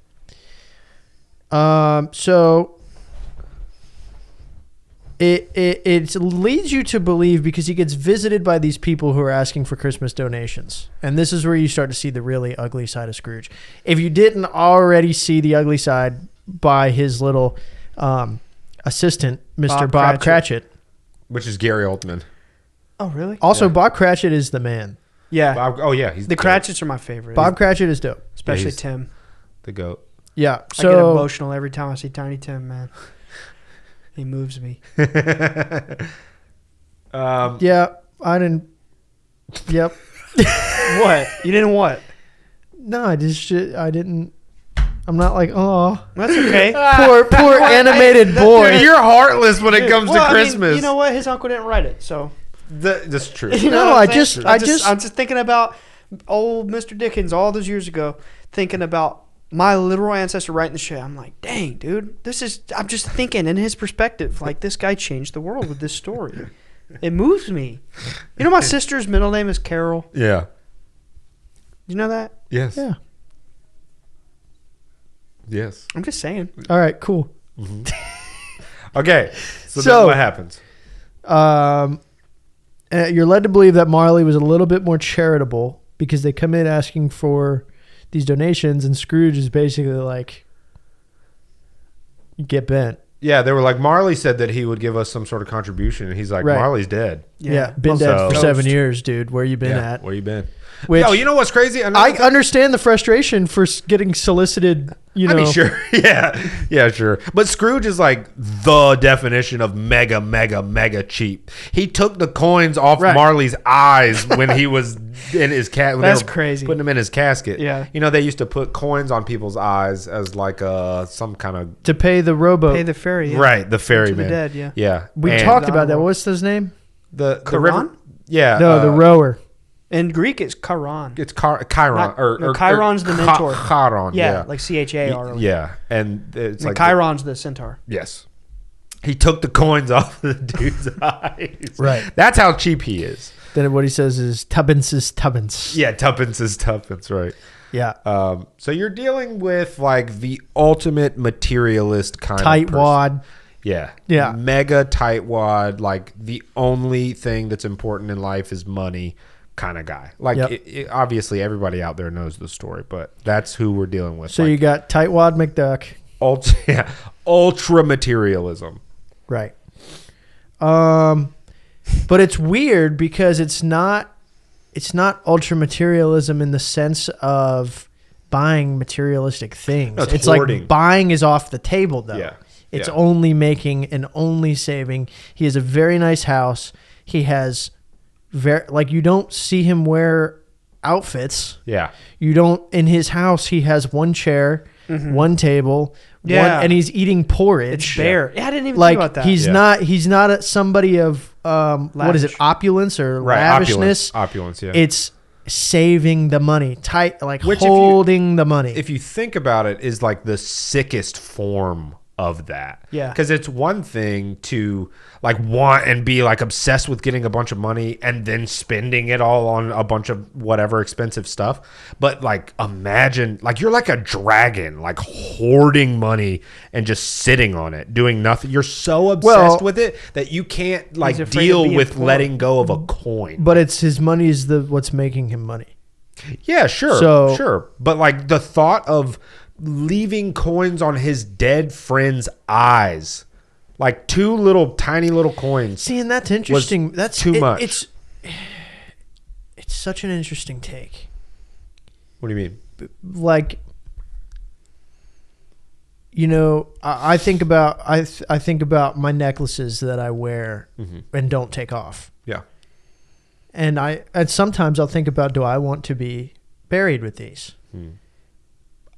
So it leads you to believe because he gets visited by these people who are asking for Christmas donations, and this is where you start to see the really ugly side of Scrooge. If you didn't already see the ugly side by his little assistant, Mr. Bob Cratchit. Which is Gary Oldman. Oh, really? Also, Yeah. Bob Cratchit is the man. Yeah. Oh yeah, he's The Cratchits are my favorite. Bob Cratchit is dope. Especially he's- Tim. the goat. Yeah. I get So emotional every time I see Tiny Tim, man. He moves me. yeah, I didn't. Yep. What? You didn't what? No, I didn't. I'm not like, oh, That's okay. poor animated boy. Dude, you're heartless when it comes Well, to I mean, Christmas. you know what? His uncle didn't write it, so. That's true. You know No, what I'm I saying? just- I'm just thinking about old Mr. Dickens all those years ago, thinking about my literal ancestor writing the shit. I'm like, dang, dude, I'm just thinking in his perspective, like this guy changed the world with this story. It moves me. You know, my sister's middle name is Carol. Yeah. You know that? Yes. Yeah. Yes. I'm just saying. All right, cool. Okay. So So- then what happens? You're led to believe that Marley was a little bit more charitable because they come in asking for these donations, and Scrooge is basically like, "Get bent." Yeah, they were like, Marley said that he would give us some sort of contribution, and he's like, Right. Marley's dead. Yeah, been So- dead for Ghost. 7 years, dude. Where you been Yeah, at? where you been? Which Yo, you know what's crazy? I understand the frustration for getting solicited. You know, I mean, sure. Yeah, sure. But Scrooge is like the definition of mega, mega, mega cheap. He took the coins off Right. Marley's eyes when he was in his cat. That's crazy. Putting him in his casket. Yeah. You know, they used to put coins on people's eyes as like some kind of to pay the rowboat. Pay the ferry. Yeah. right. The To ferryman. the dead, yeah. Yeah. We And talked about that. Honorable. What's his name? the Charon? river. Yeah. No, the rower. In Greek, it's Charon. It's Chiron. Not- no, Chiron's the mentor. Chiron. Yeah, like CHAR. Yeah, and it's And like Chiron's the centaur. yes. He took the coins off the dude's eyes. Right. That's how cheap he is. Then what he says is tuppence is tuppence. Yeah, tuppence is tuppence, right? Yeah. So you're dealing with like the ultimate materialist kind of person. Tightwad. Yeah. Yeah. Mega tightwad. Like the only thing that's important in life is money kind of guy. Like Yep. obviously everybody out there knows the story, but that's who we're dealing with. So like, you got Tightwad McDuck. ultra materialism. Right. But it's weird because it's not ultra materialism in the sense of buying materialistic things. No, it's like hoarding. buying is off the table though. Yeah. It's Yeah. only making and only saving. He has a very nice house. He has you don't see him wear outfits. Yeah. You don't in his house. He has one chair, one table, Yeah. and he's eating porridge. It's bare. Yeah, I didn't even Like think about that. he's Yeah. not somebody of what is it, Lavish. opulence or Right. lavishness. Opulence, yeah. It's saving the money, tight, like Which if you- holding the money. if you think about it, is like the sickest form of that. Yeah. Because it's one thing to like want and be like obsessed with getting a bunch of money and then spending it all on a bunch of whatever expensive stuff. But like imagine like you're like a dragon, like hoarding money and just sitting on it, doing nothing. You're so obsessed with it that you can't like afraid of deal being with poor. letting go of a coin. but it's his money is what's making him money. Yeah, sure. So- sure. But like the thought of leaving coins on his dead friend's eyes, like two little tiny little coins. See, and that's interesting. That's too much. It's such an interesting take. What do you mean? Like, you know, I think about I think about my necklaces that I wear and don't take off. Yeah. And sometimes I'll think about, do I want to be buried with these?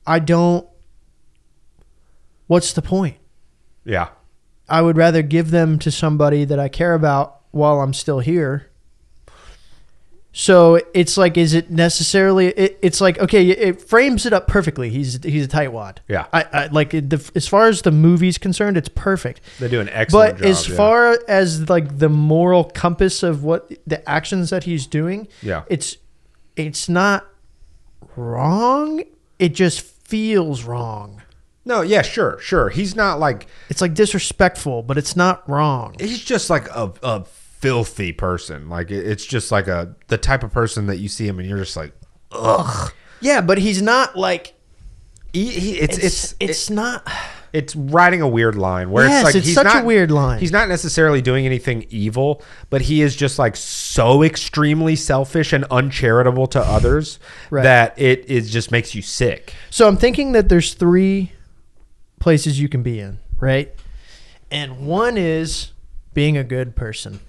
I don't. What's the point? Yeah. I would rather give them to somebody that I care about while I'm still here So it's like, is it necessarily? It's like, okay, it frames it up perfectly. He's a tightwad. Yeah. I like it, as far as the movie's concerned, it's perfect. They do an excellent But job. as far as like the moral compass of what the actions that he's doing, it's not wrong. It just feels wrong. No, yeah, sure. He's not like, it's like disrespectful, but it's not wrong. he's just like a filthy person. Like it's just like the type of person that you see him and you're just like, ugh. Yeah, but he's not like. It's not. It's riding a weird line where Yes, it's like it's he's such not a weird line. He's not necessarily doing anything evil, but he is just like so extremely selfish and uncharitable to others that it just makes you sick. So I'm thinking that there's 3 places you can be in, right? And one is being a good person.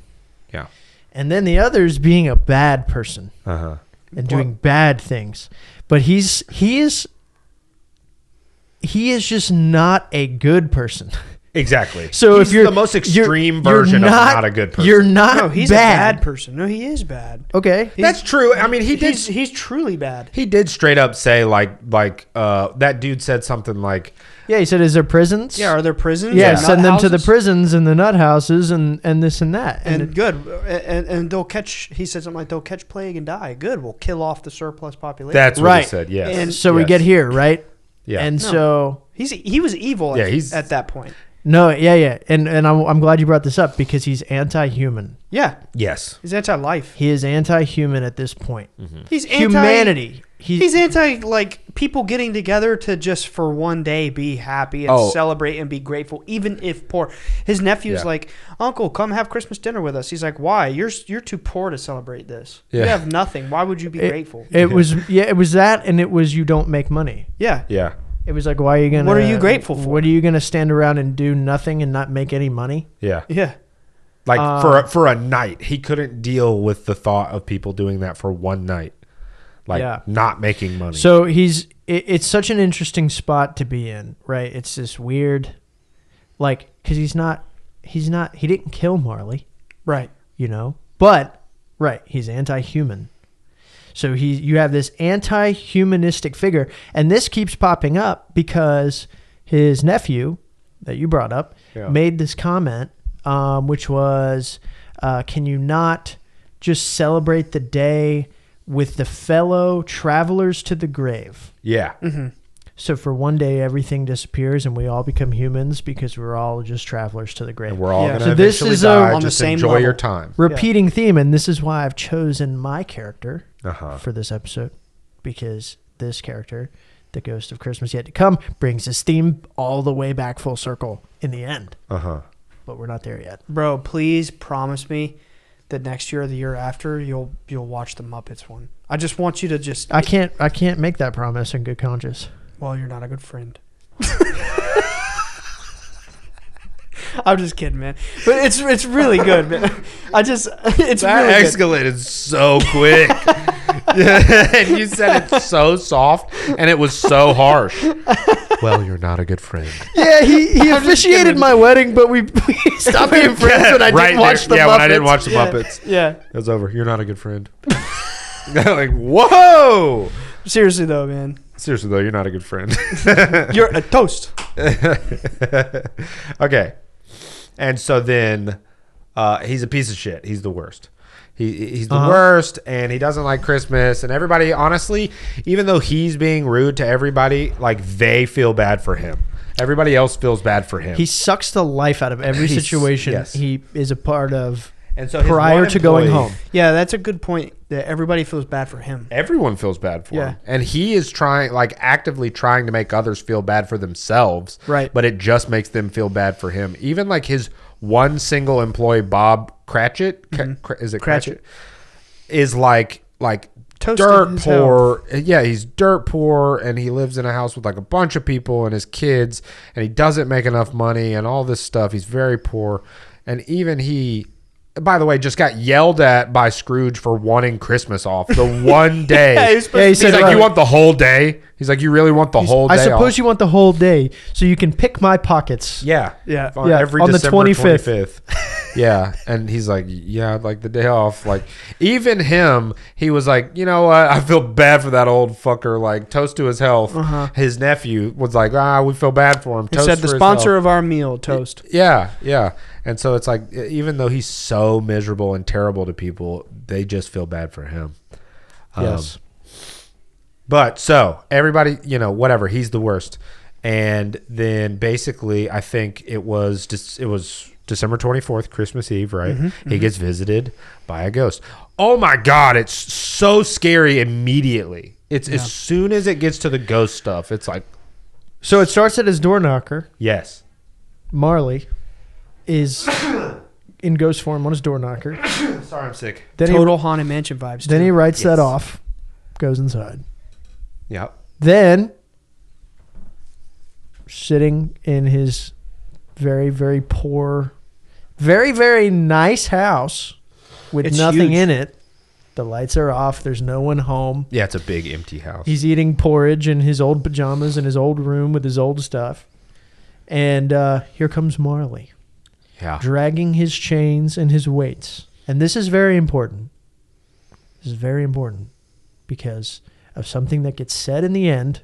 Yeah. And then the other is being a bad person and doing bad things. But he is just not a good person. Exactly. So he's if you're the most extreme version of not a good person. You're not No, he's bad. a bad person. No, he is bad. Okay. That's true. I mean, He's truly bad. He did straight up say like that dude said something like, Yeah, he said, is there prisons? Yeah, are there prisons? Yeah, Nut send them to the houses? prisons and the nut houses and this and that. And good. And they'll catch, he said something like, they'll catch plague and die. Good. We'll kill off the surplus population. that's what Right. he said. Yes. And so we Yes. get here, right? Yeah. And No. so he was evil at that point. no, yeah. And I'm glad you brought this up because he's anti-human. Yeah. Yes. He's anti-life. He is anti-human at this point. He's Humanity. He's anti like people getting together to just for one day be happy and celebrate and be grateful, even if poor. His nephew's like, Uncle, come have Christmas dinner with us. He's like, why? You're too poor to celebrate this. Yeah. You have nothing. Why would you be grateful? It was that, and it was you don't make money. Yeah. Yeah. It was like, why are you gonna? What are you grateful for? What are you gonna stand around and do nothing and not make any money? Yeah. Yeah. Like for a night, he couldn't deal with the thought of people doing that for one night, like not making money. So it's such an interesting spot to be in, right? It's this weird, like, because he didn't kill Marley, Right. but he's anti-human. So you have this anti-humanistic figure, and this keeps popping up because his nephew that you brought up made this comment, which was, can you not just celebrate the day with the fellow travelers to the grave? Yeah. Mm-hmm. So for one day, everything disappears and we all become humans because we're all just travelers to the grave. And we're all Yeah. going to So this eventually is die. on the Just same enjoy level. your time. Repeating theme, and this is why I've chosen my character Uh-huh. for this episode, because this character, the Ghost of Christmas Yet to Come, brings this theme all the way back full circle in the end. Uh-huh. But we're not there yet. Bro, please promise me that next year or the year after you'll watch the Muppets one. I just want you to just. I can't make that promise in good conscience. Well, you're not a good friend. I'm just kidding, man. But it's really good, man. It's That really good. escalated so quick. And you said it so soft and it was so harsh. Well, you're not a good friend. Yeah, he officiated my wedding, but we stopped being friends when I didn't watch the Muppets. when I didn't watch the Yeah. Muppets. Yeah. It was over. You're not a good friend. Like, whoa. Seriously though, man. Seriously though, you're not a good friend. You're a toast. Okay. And so then he's a piece of shit. He's the worst. He's the worst, and he doesn't like Christmas. And everybody, honestly, even though he's being rude to everybody, like they feel bad for him. Everybody else feels bad for him. He sucks the life out of every situation he is a part of. And so his prior one to going employee- home. Yeah, that's a good point. That everybody feels bad for him. Everyone feels bad for him. And he is actively trying to make others feel bad for themselves. Right. But it just makes them feel bad for him. Even like his one single employee, Bob Cratchit, is it Cratchit? Is like Toasted dirt his poor. Yeah, he's dirt poor, and he lives in a house with like a bunch of people and his kids, and he doesn't make enough money and all this stuff. He's very poor. And even he, by the way, just got yelled at by Scrooge for wanting Christmas off the one day. He said, you want the whole day? He's like, you really want the whole day I suppose off? you want the whole day so you can pick my pockets. Yeah. Yeah. On Yeah, every on the December 25th. Yeah, and he's like, yeah, I'd like the day off. Like, even him, he was like, you know what? I feel bad for that old fucker. Like, toast to his health. His nephew was like, we feel bad for him. He said the sponsor of our meal, toast. Yeah. And so it's like, even though he's so miserable and terrible to people, they just feel bad for him. Yes. But so everybody, whatever, he's the worst. And then basically, I think it was December 24th, Christmas Eve, right? He gets visited by a ghost. Oh my God, it's so scary immediately. It's as soon as it gets to the ghost stuff, it's like. So it starts at his door knocker. Yes. Marley is in ghost form on his door knocker. Sorry, I'm sick. Then Total Haunted Mansion vibes. Then he writes that off, goes inside. Yep. Then, sitting in his very, very poor, very, very nice house with It's nothing huge. in it. The lights are off. There's no one home. Yeah, it's a big empty house. He's eating porridge in his old pajamas in his old room with his old stuff. And here comes Marley, dragging his chains and his weights. And this is very important. This is very important because of something that gets said in the end.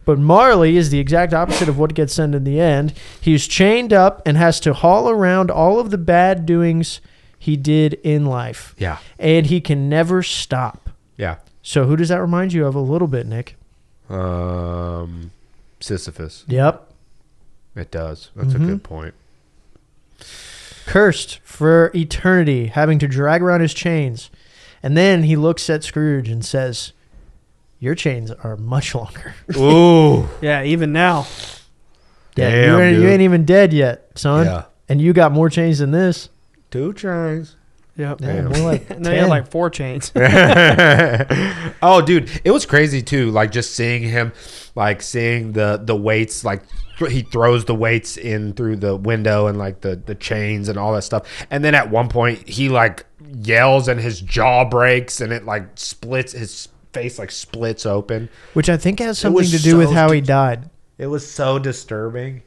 But Marley is the exact opposite of what gets said in the end. He's chained up and has to haul around all of the bad doings he did in life. Yeah. And he can never stop. Yeah. So who does that remind you of a little bit, Nick? Sisyphus. Yep. It does. That's a good point. Cursed for eternity, having to drag around his chains. And then he looks at Scrooge and says, your chains are much longer. Ooh. Yeah, even now. Damn, you ain't even dead yet, son. Yeah. And you got more chains than this. 2 chains. Yep. Yeah, more like And then he had like 4 chains. Oh, dude, it was crazy too. Like just seeing him, like seeing the weights, like he throws the weights in through the window and like the chains and all that stuff. And then at one point he like yells and his jaw breaks and it like splits, his face like splits open. Which I think has something to do with how he died. It was so disturbing.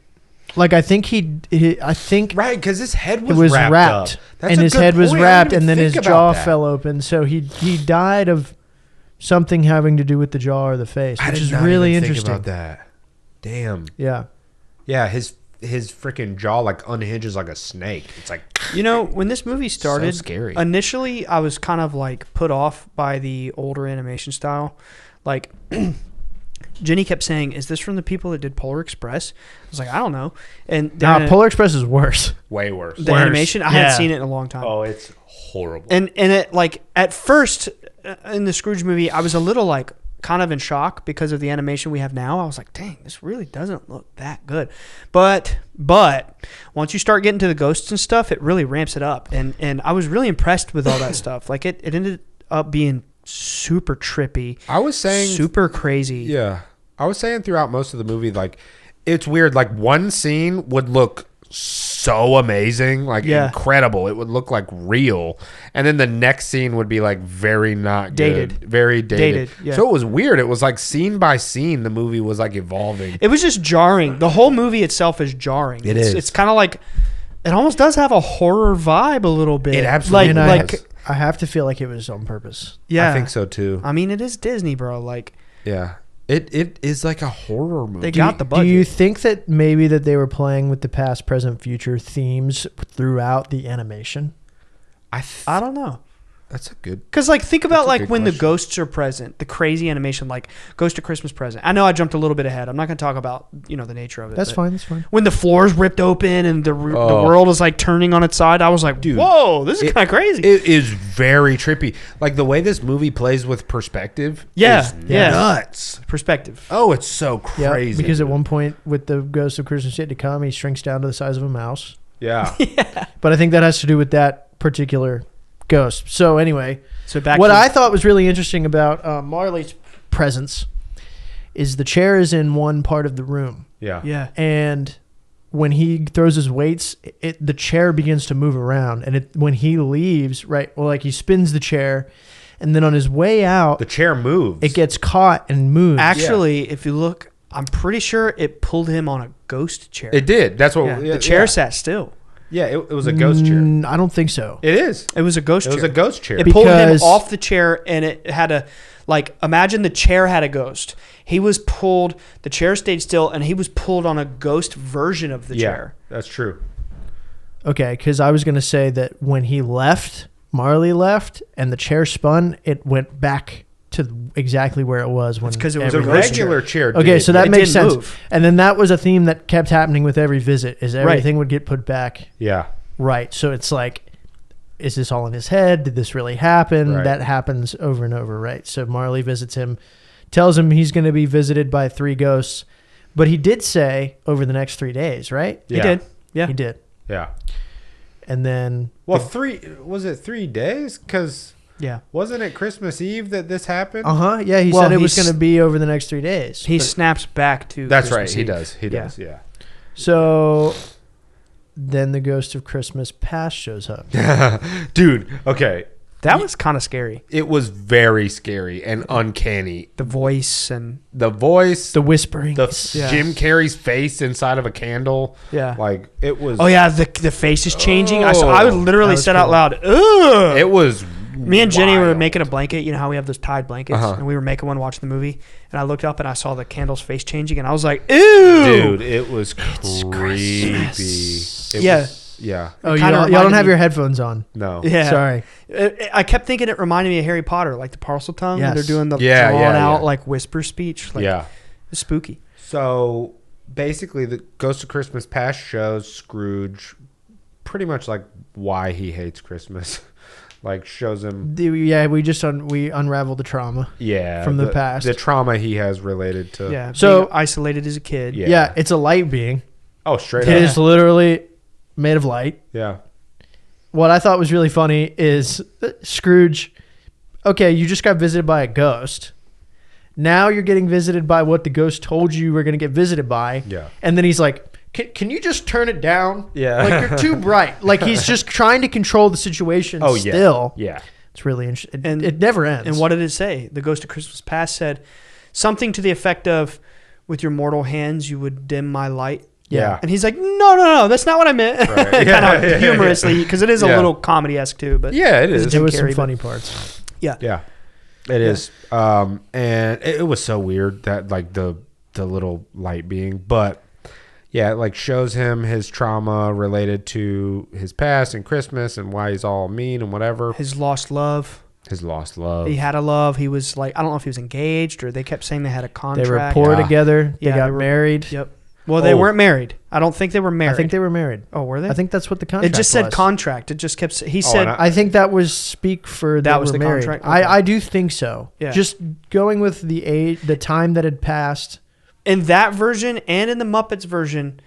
Like I think I think Right, because his head was, it was wrapped wrapped, up. That's and a his good head was point. I wrapped, didn't and then even his think jaw about that. fell open. So he died of something having to do with the jaw or the face, I which did is not really even interesting. think about that. Damn. Yeah. Yeah, his freaking jaw like unhinges like a snake. It's like, When this movie started, So scary. initially I was kind of like put off by the older animation style. Like Jenny kept saying, "Is this from the people that did Polar Express?" I was like, "I don't know." And Polar Express is worse. way worse. the animation, I hadn't seen it in a long time. Oh, it's horrible. And it like at first in the Scrooge movie, I was a little like kind of in shock because of the animation we have now. I was like, dang, this really doesn't look that good. But once you start getting to the ghosts and stuff, it really ramps it up. And I was really impressed with all that stuff. Like it ended up being super trippy. I was saying super crazy. Yeah. I was saying throughout most of the movie, like, it's weird. Like, one scene would look so amazing, like incredible. It would look like real. And then the next scene would be like very not Dated. good. Very dated. Yeah. So it was weird. It was like scene by scene, the movie was like evolving. It was just jarring. The whole movie itself is jarring. It's kind of like, it almost does have a horror vibe a little bit. It absolutely like I have to feel like it was on purpose. Yeah. I think so too. I mean, it is Disney, bro. Like, yeah. It is like a horror movie. They got the budget. Do you think that maybe that they were playing with the past, present, future themes throughout the animation? I don't know. That's a good. Because, like, think about, That's a like, good when question. the ghosts are present, the crazy animation, like, Ghost of Christmas Present. I know I jumped a little bit ahead. I'm not going to talk about, the nature of it. That's but fine. When the floor's ripped open and the world is, like, turning on its side, I was like, Dude, whoa, this is kind of crazy. It is very trippy. Like, the way this movie plays with perspective Yeah, is yeah. nuts. Perspective. Oh, it's so Yeah, crazy. because at one point with the Ghost of Christmas Yet to Come, he shrinks down to the size of a mouse. Yeah. But I think that has to do with that particular ghost. So anyway, What I thought was really interesting about Marley's presence is the chair is in one part of the room. Yeah. Yeah. And when he throws his weights, the chair begins to move around. And when he leaves, like he spins the chair, and then on his way out, The chair moves. it gets caught and moves. Actually, if you look, I'm pretty sure it pulled him on a ghost chair. It did. That's what the chair sat still. Yeah, it was a ghost chair. I don't think so. It is. It was a ghost chair. It was a ghost chair. It pulled him off the chair, and it had a, like, imagine the chair had a ghost. He was pulled, the chair stayed still, and he was pulled on a ghost version of the chair. That's true. Okay, because I was going to say that when he left, Marley left, and the chair spun, it went back to exactly where it was when because it was The a ghost regular chair. Okay, so that It makes didn't sense. move. And then that was a theme that kept happening with every visit, is everything would get put back. Yeah. Right. So it's like, is this all in his head? Did this really happen? Right. That happens over and over, right? So Marley visits him, tells him he's going to be visited by 3 ghosts, but he did say over the next 3 days, right? Yeah. He did. Yeah. He did. Yeah. And then... Well, 3 days? Because Yeah. wasn't it Christmas Eve that this happened? Uh-huh. Yeah, he Well, said it was he's- going to be over the next 3 days. He But- snaps back to That's Christmas right. He Eve. does. He Yeah. does. Yeah. So then the ghost of Christmas past shows up. Dude, okay. That was kind of scary. It was very scary and uncanny. The voice and The voice, The whispering. Yeah. Jim Carrey's face inside of a candle. yeah. Like, it was. Oh yeah, the face is changing. I would That literally was said out cool. loud, "Ugh." It was. Me and Jenny were wild. making a blanket. You know how we have those tied blankets, Uh-huh. and we were making one watching the movie. And I looked up and I saw the candle's face changing, and I was like, "Ew, Dude, it was creepy. It Yeah. was- yeah. Oh, It y'all kinda don't reminded have me- your headphones on. No. Yeah. Sorry. I kept thinking it reminded me of Harry Potter, like the parcel tongue. Yes. They're doing the Yeah, drawn yeah, out yeah. like whisper speech. Like, Yeah. it's spooky. So basically, the Ghost of Christmas Past shows Scrooge pretty much like why he hates Christmas. Like, shows him. Yeah, we unraveled the trauma. Yeah. From the past. The trauma he has related to. Yeah. So- being isolated as a kid. Yeah. Yeah, it's a light being. Oh, straight It up. is literally made of light. Yeah. What I thought was really funny is Scrooge. Okay, you just got visited by a ghost. Now you're getting visited by what the ghost told you were going to get visited by. Yeah. And then he's like, can you just turn it down? Yeah. Like, you're too bright. Like, he's just trying to control the situation Oh, yeah. still. Yeah. It's really interesting. And- It never ends. And what did it say? The Ghost of Christmas Past said something to the effect of, "With your mortal hands, you would dim my light." Yeah. And he's like, no, that's not what I meant. Right. kind Yeah, of yeah, humorously, because it is a Yeah. little comedy-esque too. But Yeah, it is. there was Carrey, some but- funny parts. yeah. Yeah, it is. And it was so weird that like the little light being, but yeah, it like shows him his trauma related to his past and Christmas and why he's all mean and whatever. His lost love. His lost love. He had a love. He was like, I don't know if he was engaged or they kept saying they had a They contract. were poor Yeah. together. They Yeah, got they were- married. Yep. Well, they Oh. weren't married. I don't think they were married. I think they were married. Oh, were they? I think that's what the contract it just said was. contract. It just kept. He Oh, said. and I think that was speak for That they was were the married. contract? Okay. I do think so. Yeah. Just going with the age, the time that had passed. in that version and in the Muppets version,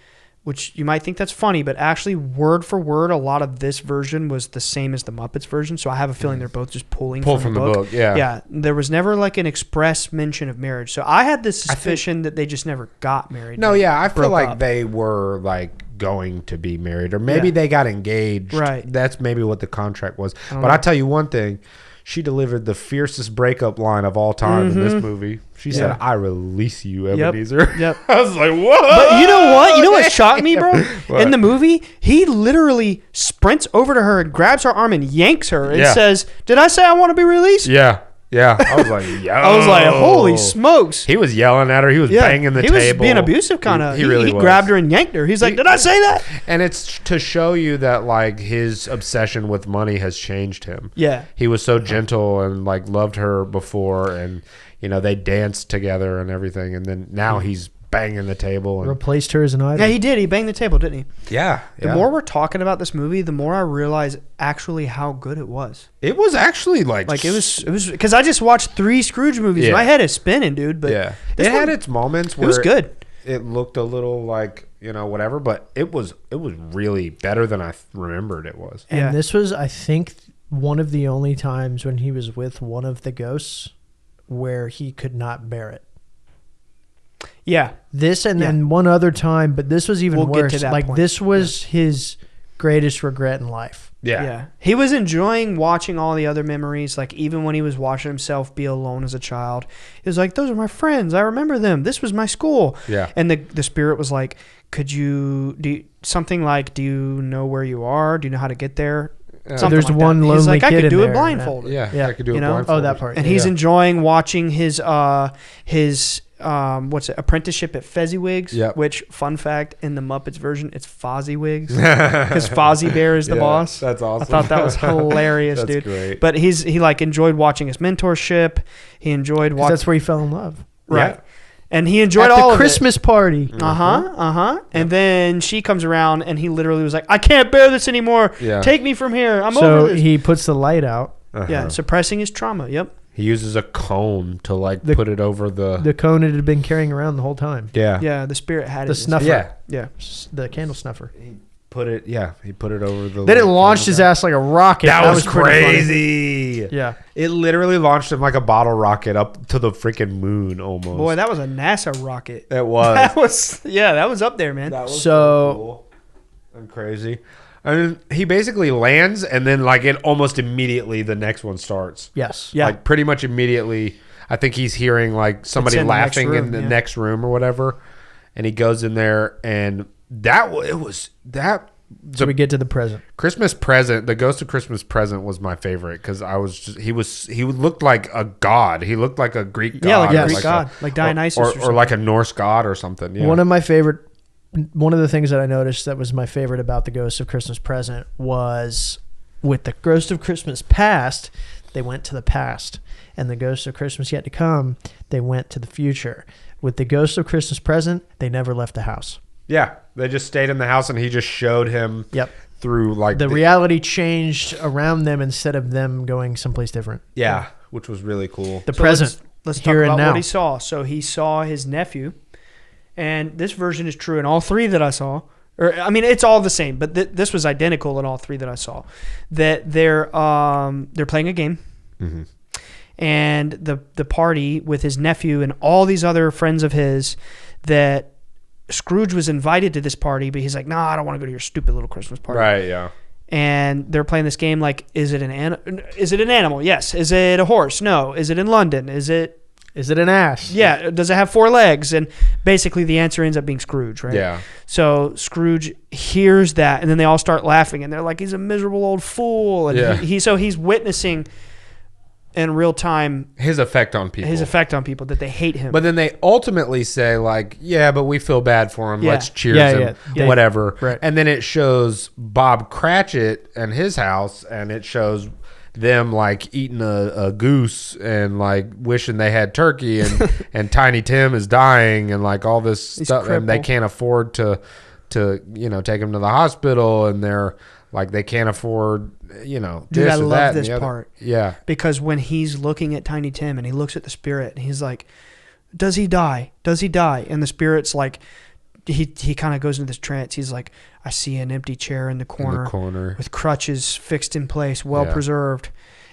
which you might think that's funny, but actually word for word, a lot of this version was the same as the Muppets version. So I have a feeling they're both just pulling Pull from the book. Yeah. Yeah, there was never like an express mention of marriage. So I had this suspicion that they just never got married. No, They yeah, I feel broke like up. they were like going to be married, or maybe Yeah. they got engaged. Right. That's maybe what the contract was. don't But know. I tell you one thing, she delivered the fiercest breakup line of all time in this movie. She said, Yeah. "I release you, Yep. Ebenezer." Yep. I was like, "What?" But you know what? You know what shocked me, bro? What? In the movie, he literally sprints over to her and grabs her arm and yanks her and Yeah. says, "Did I say I want to be released?" Yeah, yeah. I was like, "Yo!" I was like, "Holy smokes!" He was yelling at her. He was banging the he table. was being abusive, kind of. He really he was. grabbed her and yanked her. He's like, "Did I say that?" And it's to show you that like his obsession with money has changed him. Yeah. He was so gentle and like loved her before, and you know they danced together and everything, and then now he's banging the table. And Replaced her as an idol. Yeah, he did. He banged the table, didn't he? yeah, The more we're talking about this movie, the more I realize actually how good it was. it was actually like It was because I just watched 3 Scrooge movies. Yeah. My head is spinning, dude. But yeah. this It had one- its moments where it was good. It looked a little like whatever, but it was really better than I remembered it was. And Yeah. this was, I think, one of the only times when he was with one of the ghosts where he could not bear it. Yeah. This and Yeah. then one other time, but this was even We'll get worse. to that Like point. this was his greatest regret in life. Yeah. He was enjoying watching all the other memories. Like, even when he was watching himself be alone as a child, he was like, those are my friends. I remember them. This was my school. Yeah. And the spirit was like, something like, do you know where you are? Do you know how to get there? Something There's like one that. lonely He's like, I kid could in do there. it blindfolded. Yeah. I could do it You know? blindfolded. Oh, that part. And he's enjoying watching his apprenticeship at Fezziwigs. Yep. Which, fun fact, in the Muppets version, it's Fozzie-Wigs because Fozzie Bear is the boss. That's awesome. I thought that was hilarious, That's dude. great. But he like enjoyed watching his mentorship. He enjoyed 'Cause watching. that's where he fell in love. Right. Yeah. And he enjoyed At all the of Christmas party. it. And then she comes around, and he literally was like, "I can't bear this anymore. Yeah. Take me from here. I'm So over this." he puts the light out. Yeah, suppressing his trauma. Yep. He uses a cone to like put it over the cone it had been carrying around the whole time. yeah. Yeah, the spirit had The it. snuffer. Yeah. Yeah. The candle snuffer. He put it over the Then it launched his ass like a rocket. That was pretty funny. crazy. Yeah. It literally launched him like a bottle rocket up to the freaking moon almost. Boy, that was a NASA rocket. it was. That was up there, man. That was So- cool and crazy. I mean, he basically lands, and then like it almost immediately the next one starts. Yes. Yeah. Like pretty much immediately. I think he's hearing like somebody in the next laughing in room, the yeah. next room or whatever, and he goes in there, and So we get to the present. Christmas Present, the Ghost of Christmas Present was my favorite because he looked like a god. He looked like a Greek god. Yeah, like or a Greek god, like Dionysus or like a Norse god or something. Yeah. One of the things that I noticed that was my favorite about the Ghost of Christmas Present was with the Ghost of Christmas Past, they went to the past, and the Ghost of Christmas Yet to Come, they went to the future. With the Ghost of Christmas Present, they never left the house. Yeah, they just stayed in the house, and he just showed him through like The reality changed around them instead of them going someplace different. Yeah, which was really cool. The present. Let's talk here and about now. what he saw. So he saw his nephew, and this version is true in all three that I saw. Or I mean, it's all the same, but this was identical in all three that I saw. That they're playing a game, and the party with his nephew and all these other friends of his, that Scrooge was invited to this party, but he's like, "Nah, I don't want to go to your stupid little Christmas party." Right? Yeah. And they're playing this game like, is it an animal? Yes. Is it a horse? No. Is it in London? Is it an ass? Yeah. Does it have 4 legs? And basically the answer ends up being Scrooge, right? Yeah. So Scrooge hears that, and then they all start laughing, and they're like, he's a miserable old fool. And he's witnessing in real time his effect on people, that they hate him. But then they ultimately say like, yeah, but we feel bad for him. Yeah. Let's cheers him, whatever. Right. And then it shows Bob Cratchit and his house, and it shows them like eating a goose and like wishing they had turkey, and and Tiny Tim is dying, and like all this stuff, and they can't afford to take him to the hospital, and they're like, they can't afford, Dude, this I or love that this and the other. part. Yeah. Because when he's looking at Tiny Tim and he looks at the spirit, and he's like, does he die? Does he die? And the spirit's like, he kind of goes into this trance. He's like, I see an empty chair in the corner, with crutches fixed in place, well preserved.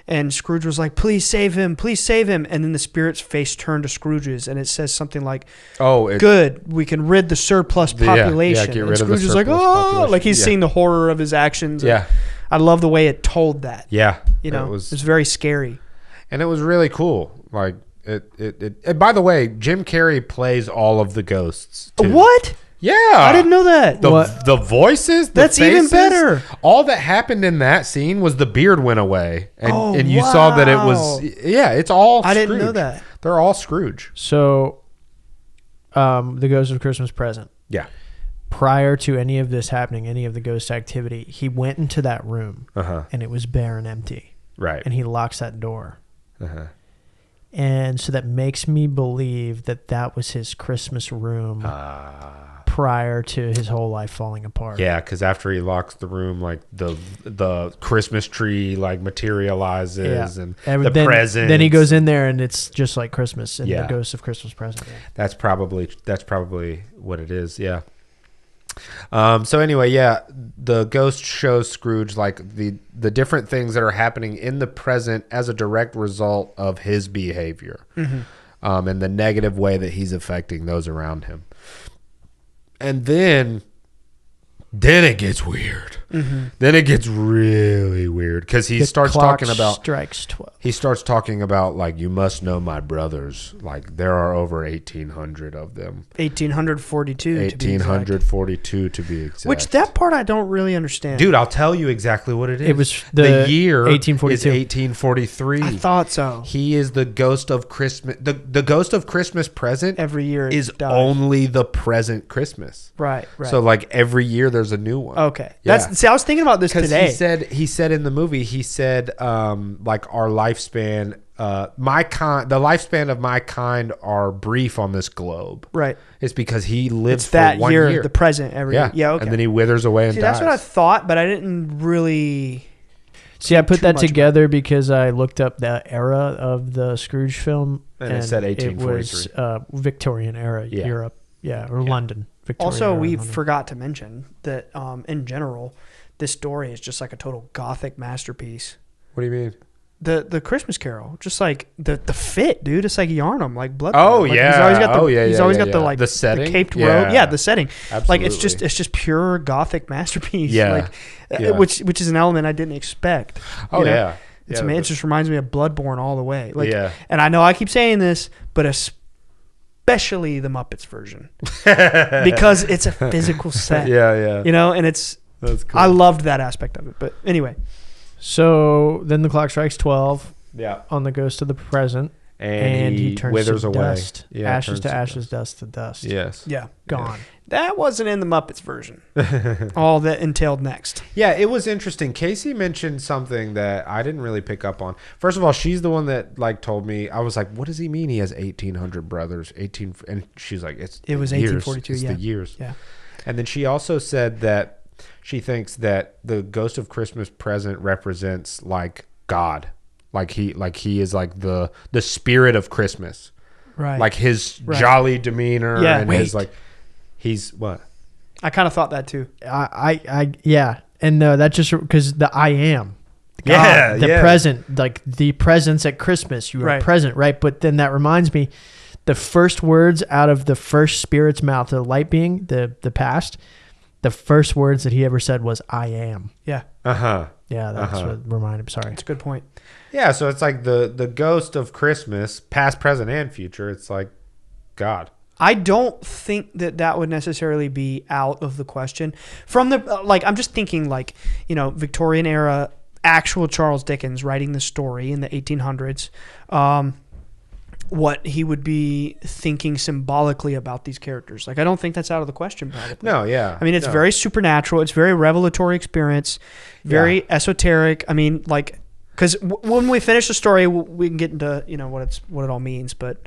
And Scrooge was like, please save him. Please save him. And then the spirit's face turned to Scrooge's, and it says something like, good, we can rid the surplus population. Get rid and Scrooge of the is like, population. like he's seeing the horror of his actions. Yeah. I love the way it told that. Yeah. It was very scary. And it was really cool. Like it and by the way, Jim Carrey plays all of the ghosts too. What? Yeah. I didn't know that. The voices, That's even better. All that happened in that scene was the beard went away. And you saw that it was it's all Scrooge. I didn't know that. They're all Scrooge. So the Ghost of Christmas Present. Yeah. Prior to any of this happening, any of the ghost activity, he went into that room and it was bare and empty. Right. And he locks that door. And so that makes me believe that was his Christmas room prior to his whole life falling apart. Yeah, because after he locks the room, like the Christmas tree like materializes and the presents. Then he goes in there and it's just like Christmas and the Ghost of Christmas Present. That's probably what it is. Yeah. So anyway, the ghost shows Scrooge like the different things that are happening in the present as a direct result of his behavior, and the negative way that he's affecting those around him. And then it gets weird. Then it gets really weird because he starts talking about strikes 12. He starts talking about like, you must know my brothers. Like there are over 1,800 of them. 1,842. 1,842 to be exact. Which that part I don't really understand. Dude, I'll tell you exactly what it is. It was the year 1842. is 1843. I thought so. He is the ghost of Christmas. The ghost of Christmas present Every year is dies. only the present Christmas. Right. So like every year there's a new one. Okay. Yeah. See, I was thinking about this today. He said in the movie, like our lifespan, the lifespan of my kind are brief on this globe. Right. It's because he lives It's for that 1 year, year. the present every year. Yeah, okay. And then he withers away and See, dies. that's what I thought, but I didn't really... See, I put too that much together because I looked up the era of the Scrooge film. And it said It was 1843. Victorian era Europe. Yeah, or London. Victorian Also, era, we London. forgot to mention that in general, this story is just like a total gothic masterpiece. What do you mean? The Christmas Carol, just like the fit, dude. It's like Yarnum, like blood. Oh, like, yeah. He's always got the, Oh, yeah, he's yeah, always yeah, got the yeah. like The setting? the caped Yeah. robe. Yeah, the setting. Absolutely. Like it's just pure gothic masterpiece. Yeah. Like, Yeah. which is an element I didn't expect. Oh, you know? yeah. It's Yeah, it just reminds me of Bloodborne all the way. Like, Yeah. And I know I keep saying this, but especially the Muppets version because it's a physical set. Yeah. You know, and it's. That's cool. I loved that aspect of it. But anyway, So then the clock strikes 12 Yeah. on the ghost of the present, And he turns withers to away. dust. Yeah, Ashes turns to to ashes, dust to dust. Yes. yeah, Gone. that wasn't in the Muppets version. All that entailed next. Yeah, it was interesting. Casey mentioned something that I didn't really pick up on. First of all, she's the one that like told me. I was like, "What does he mean? He has 1,800 brothers?" 18, and she's like, It was years. 1842, It's yeah. the years." Yeah. And then she also said that she thinks that the ghost of Christmas present represents like God, like he is like the spirit of Christmas, Right. like his Right. jolly demeanor Yeah, and wait. his like he's what. I kind of thought that too. Yeah. And that's just because the I am. God, Yeah, the yeah. present, like the presence at Christmas, you are Right. present, right? But then that reminds me, the first words out of the first spirit's mouth, the light being, the past, the first words that he ever said was, I am. Yeah, Yeah, that's what reminded me. Sorry. that's a good point. Yeah, so it's like the ghost of Christmas, past, present, and future. It's like God. I don't think that would necessarily be out of the question. From the like, I'm just thinking like, Victorian era, actual Charles Dickens writing the story in the 1800s. What he would be thinking symbolically about these characters. Like, I don't think that's out of the question, probably. No, yeah. I mean, it's no. very supernatural. It's very revelatory experience, very esoteric. I mean, like, because when we finish the story, we can get into what it all means. But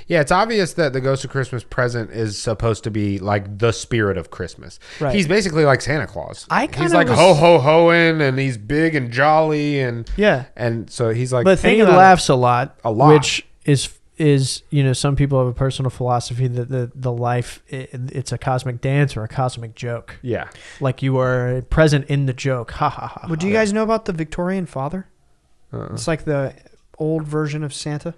Yeah, it's obvious that the ghost of Christmas present is supposed to be like the spirit of Christmas. Right. He's basically like Santa Claus. I he's kinda like was- ho ho hoing, and he's big and jolly, and yeah, and so he's like. But And think he about laughs a lot, which lot. is some people have a personal philosophy that the life it's a cosmic dance or a cosmic joke. Yeah. Like you are present in the joke. Ha ha ha. Would you guys know about the Victorian Father? It's like the old version of Santa.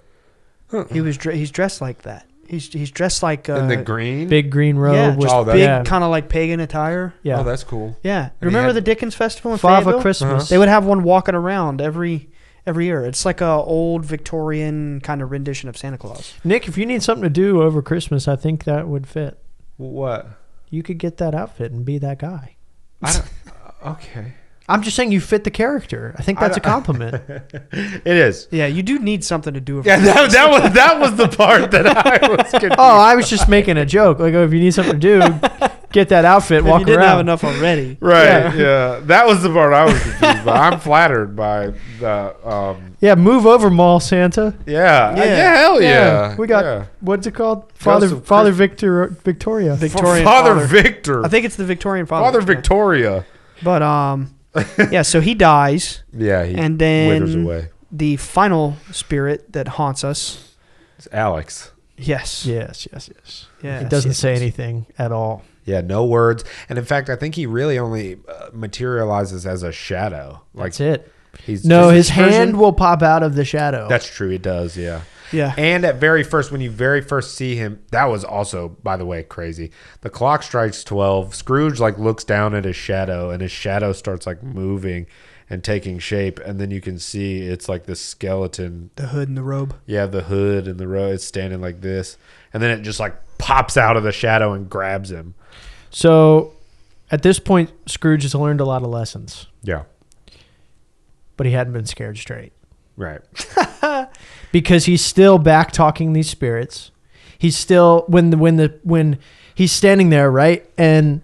He's dressed like that. He's dressed like In the green. Big green robe yeah, with Oh, that- big kind of like pagan attire. yeah. Oh, that's cool. Yeah, he remember had- the Dickens Festival in Father Fayetteville? Christmas. They would have one walking around every year. It's like a old Victorian kind of rendition of Santa Claus. Nick, if you need something to do over Christmas, I think that would fit. What? You could get that outfit and be that guy. I don't. Okay. I'm just saying you fit the character. I think that's a compliment. It is. Yeah, you do need something to do. Over Yeah, that was the part that I was confused. Oh, I was just making a joke. Like, if you need something to do, get that outfit, if walk you didn't around. have enough already. Right. Yeah. That was the part I was confused by. I'm flattered by the. Yeah, move over, Mall Santa. Yeah. Yeah. Yeah. Hell yeah. We got Yeah. what's it called? of Father Victoria. Victorian Father Father. Victor. I think it's the Victorian Father. Father Victoria. But yeah. So he dies, Yeah. He and then withers away. the final spirit that haunts us. It's Alex. Yes. Yes. Yeah. He doesn't say anything at all. Yeah. No words. And in fact, I think he really only materializes as a shadow. Like That's it. he's No, just- his hand will pop out of the shadow. That's true. He does. Yeah. Yeah. And when you very first see him, that was also, by the way, crazy. The clock strikes 12. Scrooge like looks down at his shadow, and his shadow starts like moving and taking shape, and then you can see it's like this skeleton. The hood and the robe. Yeah, the hood and the robe. It's standing like this, and then it just like pops out of the shadow and grabs him. So at this point, Scrooge has learned a lot of lessons, Yeah. but he hadn't been scared straight. Right. Because he's still back talking these spirits. He's still when he's standing there, right? And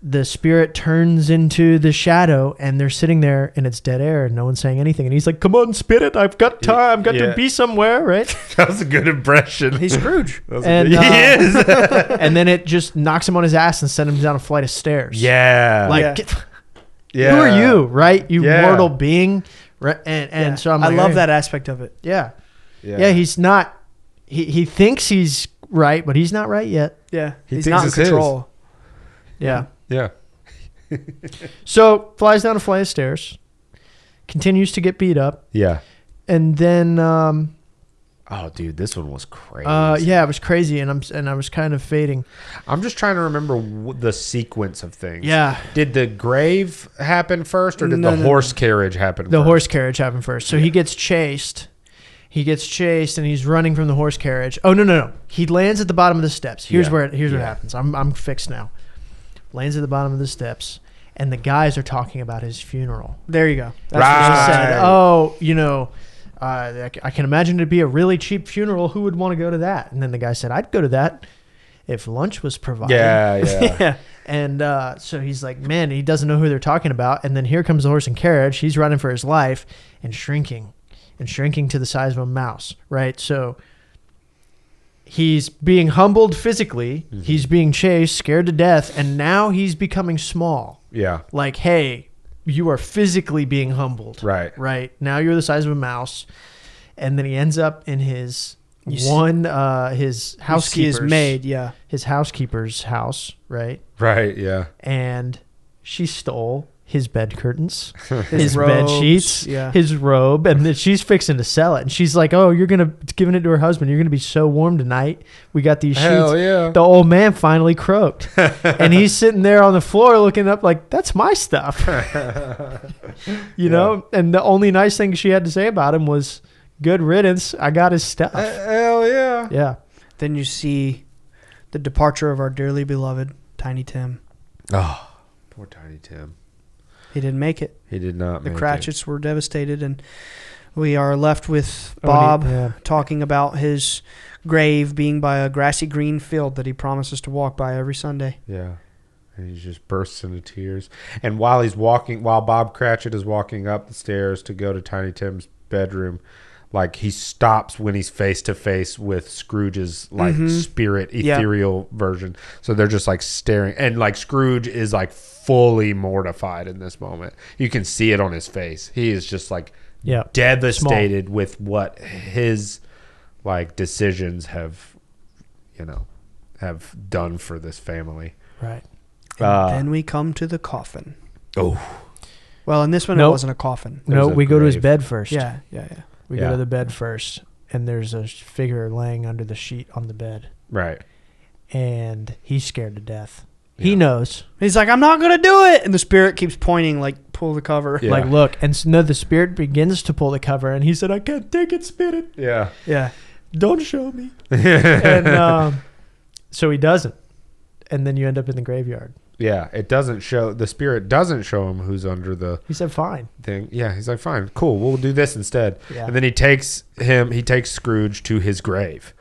the spirit turns into the shadow, and they're sitting there, and it's dead air, and no one's saying anything. And he's like, "Come on, spirit, I've got time. I've got to be somewhere," right? That was a good impression. He's Scrooge. And he is. and then it just knocks him on his ass and sends him down a flight of stairs. Yeah. Like, yeah. who are you, right? You Yeah. mortal being. Right? And so I'm like, I love that aspect of it. Yeah. Yeah, he's not. He thinks he's right, but he's not right yet. Yeah. He He's thinks not in it's his. control. Yeah. Yeah. So flies down a flight of stairs, continues to get beat up, Yeah. and then Oh, dude, this one was crazy. yeah, it was crazy, and I was kind of fading. I'm just trying to remember the sequence of things. Yeah, Did the grave happen first, or did No, the no, horse carriage happen first? the horse carriage happened first. So he gets chased. He gets chased, and he's running from the horse carriage. Oh no! He lands at the bottom of the steps. Here's Yeah. what happens. I'm fixed now. Lands at the bottom of the steps, and the guys are talking about his funeral. There you go. That's Right. He said, "Oh, I can imagine it'd be a really cheap funeral. Who would want to go to that?" And then the guy said, "I'd go to that if lunch was provided." Yeah, yeah. Yeah. And so he's like, man, he doesn't know who they're talking about. And then here comes the horse and carriage. He's running for his life and shrinking to the size of a mouse, right? So he's being humbled physically. Mm-hmm. He's being chased, scared to death. And now he's becoming small. Yeah. Like, hey, you are physically being humbled. Right. Right. Now you're the size of a mouse. And then he ends up in his his housekeeper's His maid, yeah. his housekeeper's house, right? Right, yeah. And she stole his bed curtains, His his bed robes, sheets, yeah. his robe, and then she's fixing to sell it. And she's like, "Oh, you're giving it to her husband. You're gonna be so warm tonight. We got these Hell sheets." yeah. The old man finally croaked, and he's sitting there on the floor looking up like, "That's my stuff," you know. And the only nice thing she had to say about him was, "Good riddance. I got his stuff." Hell yeah. Yeah. Then you see the departure of our dearly beloved Tiny Tim. Oh, poor Tiny Tim. He didn't make it. He did not The make Cratchits were devastated, and we are left with Oh, Bob yeah. talking about his grave being by a grassy green field that he promises to walk by every Sunday. it. Yeah. And he just bursts into tears. And while Bob Cratchit is walking up the stairs to go to Tiny Tim's bedroom, like he stops when he's face to face with Scrooge's like spirit ethereal version. So they're just like staring, and like Scrooge is like fully mortified in this moment. You can see it on his face. He is just like devastated with what his like decisions have done for this family. Right. And then we come to the coffin. Oh, Well, in this one, Nope. it wasn't a coffin. No, There's a we go to his grave. bed first. Yeah. We go to the bed first, and there's a figure laying under the sheet on the bed, right. and he's scared to death. He Yeah. knows. He's like, I'm not going to do it. And the spirit keeps pointing, like, pull the cover. Yeah. Like, look. And so, the spirit begins to pull the cover, and he said, "I can't take it, spirit. Yeah. Yeah. Don't show me." And so he doesn't. And then you end up in the graveyard. Yeah. The spirit doesn't show him who's under the He said, "Fine." thing. Yeah, he's like, fine, cool, we'll do this instead. Yeah. And then he takes Scrooge to his grave,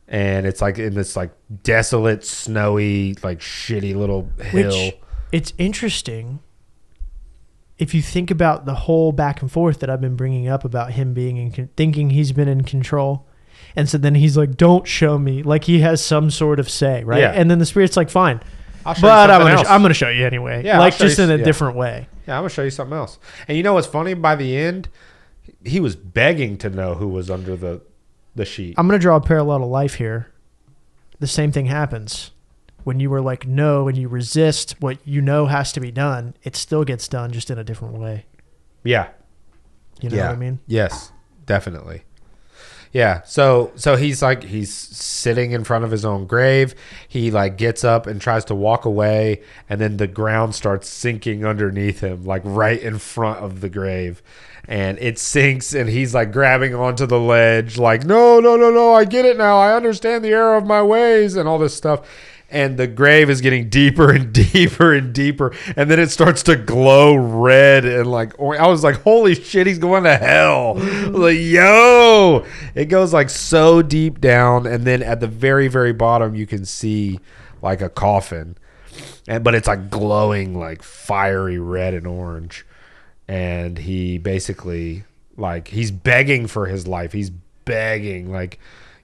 and it's like in this like desolate, snowy, like shitty little hill. Which, it's interesting if you think about the whole back and forth that I've been bringing up about him being thinking he's been in control. And so then he's like, "Don't show me." Like he has some sort of say, right? Yeah. And then the spirit's like, "Fine, I'll show but you I'm something else. going to show you anyway." Yeah, like I'll show just you- in a yeah. different way. Yeah, I'm gonna show you something else. And you know what's funny? By the end, he was begging to know who was under the sheet. I'm going to draw a parallel to life here. The same thing happens when you were like, no, and you resist what you know has to be done. It still gets done, just in a different way. Yeah. You know what I mean? Yes, definitely. Yeah. So he's sitting in front of his own grave. He like gets up and tries to walk away, and then the ground starts sinking underneath him, like right in front of the grave. And it sinks, and he's like grabbing onto the ledge, like, no, I get it now. I understand the error of my ways and all this stuff. And the grave is getting deeper and deeper and deeper. And then it starts to glow red. And like, I was like, holy shit, he's going to hell. Like, yo, it goes like so deep down. And then at the very, very bottom, you can see like a coffin. But it's like glowing like fiery red and orange. And he basically, like, he's begging for his life. He's begging, like,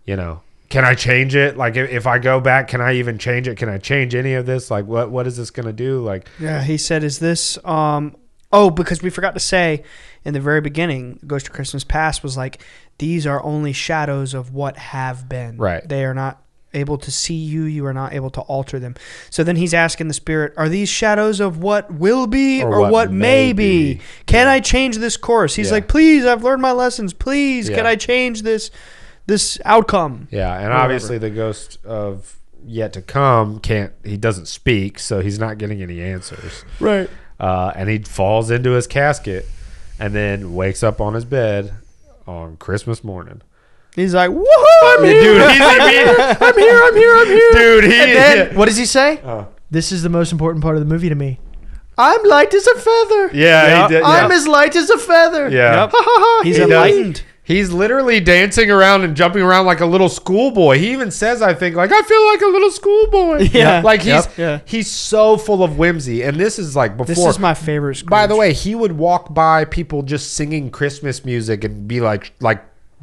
you know, can I change it? Like, if I go back, can I even change it? Can I change any of this? Like, what is this going to do? Like, yeah, he said, is this, because we forgot to say in the very beginning, Ghost of Christmas Past was like, these are only shadows of what have been. Right. They are not able to see you. You are not able to alter them. So then he's asking the spirit, are these shadows of what will be or what may be? Can I change this course? He's like, please, I've learned my lessons. Please, can I change this outcome? Yeah, and obviously the ghost of yet to come he doesn't speak, so he's not getting any answers. Right. And he falls into his casket and then wakes up on his bed on Christmas morning. He's like, woohoo, I'm here. Dude, I'm here. Dude, And then, what does he say? This is the most important part of the movie to me. I'm light as a feather. Yeah, he did. I'm as light as a feather. Yeah. Yep. He's enlightened. He's literally dancing around and jumping around like a little schoolboy. He even says, I think, like, I feel like a little schoolboy. Yeah. Like, he's so full of whimsy. And this is like before. This is my favorite Scrooge. By the way, he would walk by people just singing Christmas music and be like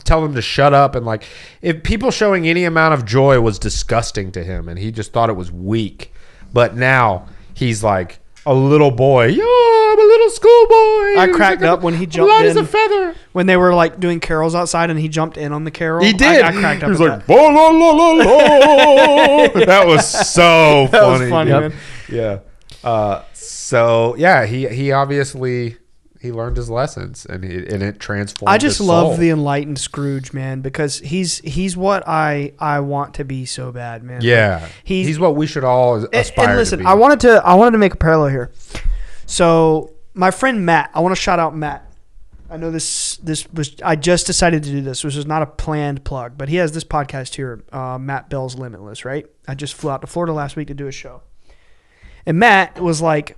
tell them to shut up. And like, if people showing any amount of joy was disgusting to him, and he just thought it was weak. But now he's like a little boy. Yo, I'm a little schoolboy. I cracked up when he jumped light in. as a feather. When they were like doing carols outside and he jumped in on the carol. He did. I cracked up. He was at like, "Bo, lo, lo, lo, lo." That was so funny. That was funny, dude. man. Yeah. So yeah, he obviously he learned his lessons, and it transformed. I just his love soul. the enlightened Scrooge, man, because he's what I want to be so bad, man. Yeah, Like, he's what we should all aspire and listen, to be. I wanted to make a parallel here. So my friend Matt, I want to shout out Matt. I know this was, I just decided to do this. This was not a planned plug, but he has this podcast here, Matt Bell's Limitless, right? I just flew out to Florida last week to do a show. And Matt was like,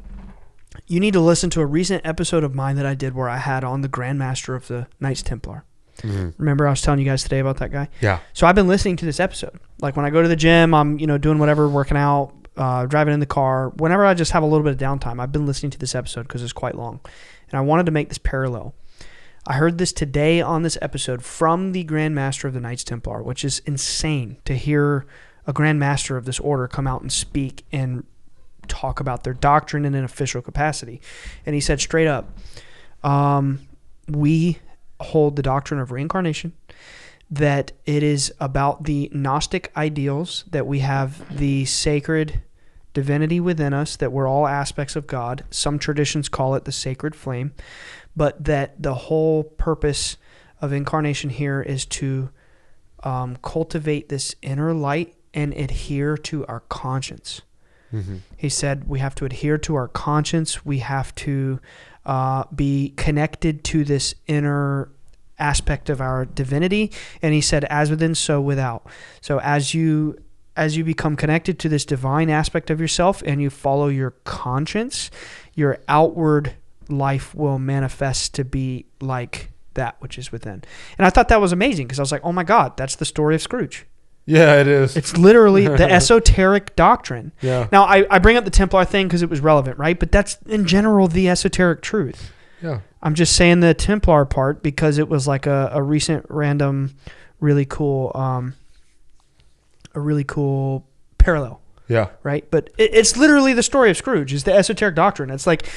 you need to listen to a recent episode of mine that I did where I had on the Grand Master of the Knights Templar. Mm-hmm. Remember I was telling you guys today about that guy? Yeah. So I've been listening to this episode. Like when I go to the gym, I'm, doing whatever, working out, driving in the car. Whenever I just have a little bit of downtime, I've been listening to this episode because it's quite long. And I wanted to make this parallel. I heard this today on this episode from the Grand Master of the Knights Templar, which is insane to hear a Grand Master of this order come out and speak and talk about their doctrine in an official capacity. And he said straight up, we hold the doctrine of reincarnation, that it is about the Gnostic ideals, that we have the sacred divinity within us, that we're all aspects of God. Some traditions call it the sacred flame, but that the whole purpose of incarnation here is to cultivate this inner light and adhere to our conscience. Mm-hmm. He said we have to adhere to our conscience. We have to be connected to this inner aspect of our divinity. And he said, as within, so without. So as you become connected to this divine aspect of yourself and you follow your conscience, your outward life will manifest to be like that which is within. And I thought that was amazing because I was like, oh my God, that's the story of Scrooge. Yeah, it is. It's literally the esoteric doctrine. Yeah. Now, I bring up the Templar thing because it was relevant, right? But that's, in general, the esoteric truth. Yeah. I'm just saying the Templar part because it was like a recent random, really cool parallel. Yeah. Right? But it's literally the story of Scrooge. It's the esoteric doctrine. It's like,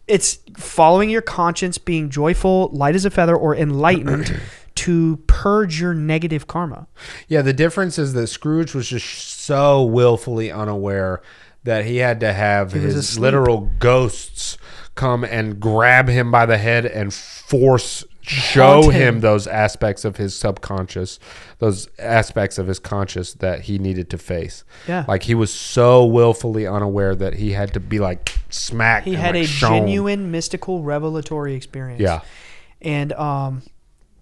it's following your conscience, being joyful, light as a feather, or enlightened to purge your negative karma. Yeah, the difference is that Scrooge was just so willfully unaware that he had to have his literal ghosts come and grab him by the head and force show haunt him him. those aspects of his subconscious, those aspects of his conscious that he needed to face. Yeah. Like he was so willfully unaware that he had to be like smacked. He and, had like, a shown. genuine mystical revelatory experience. Yeah. And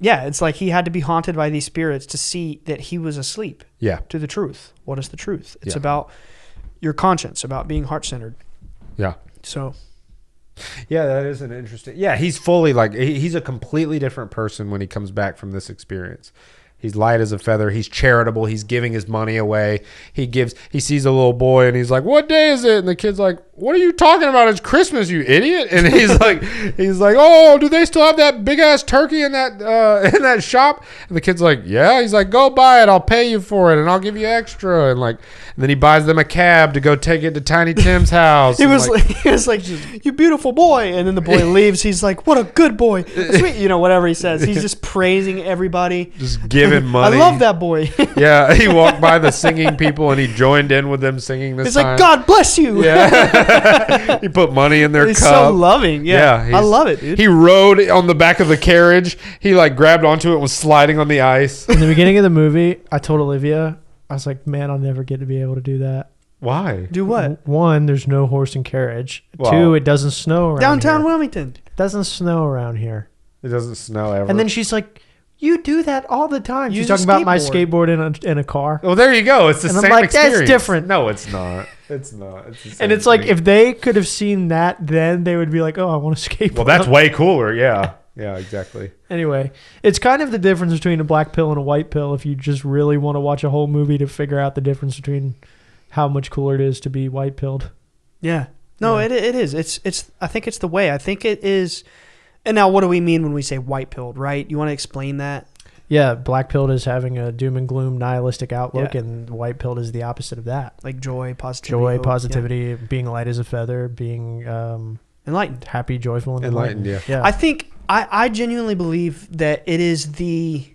yeah, it's like he had to be haunted by these spirits to see that he was asleep Yeah. to the truth. What is the truth? It's Yeah. about your conscience, about being heart-centered. Yeah. So Yeah, that is an interesting. Yeah, he's fully like he's a completely different person when he comes back from this experience. He's light as a feather. He's charitable. He's giving his money away. He sees a little boy and he's like, "What day is it?" And the kid's like, "What are you talking about? It's Christmas, you idiot!" And he's like, "Oh, do they still have that big ass turkey in that shop?" And the kid's like, "Yeah." He's like, "Go buy it. I'll pay you for it, and I'll give you extra." And then he buys them a cab to go take it to Tiny Tim's house. he was like, "You beautiful boy," and then the boy leaves. He's like, "What a good boy, sweet," whatever he says. He's just praising everybody, just giving money. I love that boy. Yeah, he walked by the singing people and he joined in with them singing this He's time. like, "God bless you." Yeah. He put money in their He's cup. so loving. Yeah, I love it, dude. He rode on the back of the carriage. He like grabbed onto it and was sliding on the ice. In the beginning of the movie, I told Olivia, I was like, man, I'll never get to be able to do that. Why? Do what? One, there's no horse and carriage. Well, 2, it doesn't snow around Downtown here. Wilmington. It doesn't snow around here. It doesn't snow ever. And then she's like, you do that all the time. Use She's a talking about my skateboard. skateboard in a car. well, there you go. It's the And I'm same like, that's experience. different. No, it's not. It's not. It's the same And it's like, thing. if they could have seen that, then they would be like, oh, I want to skateboard. Well, that's way cooler. Yeah. Yeah, exactly. Anyway, it's kind of the difference between a black pill and a white pill if you just really want to watch a whole movie to figure out the difference between how much cooler it is to be white pilled. Yeah. No, Yeah. it is. It's. I think it's the way. I think it is. And now, what do we mean when we say white pilled? Right? You want to explain that? Yeah, black pilled is having a doom and gloom nihilistic outlook, Yeah. and white pilled is the opposite of that. Like joy, positivity, Joy, hope, positivity, being light as a feather, being yeah. Enlightened. happy, joyful, and Enlightened, enlightened. yeah. Yeah. I think I genuinely believe that it is the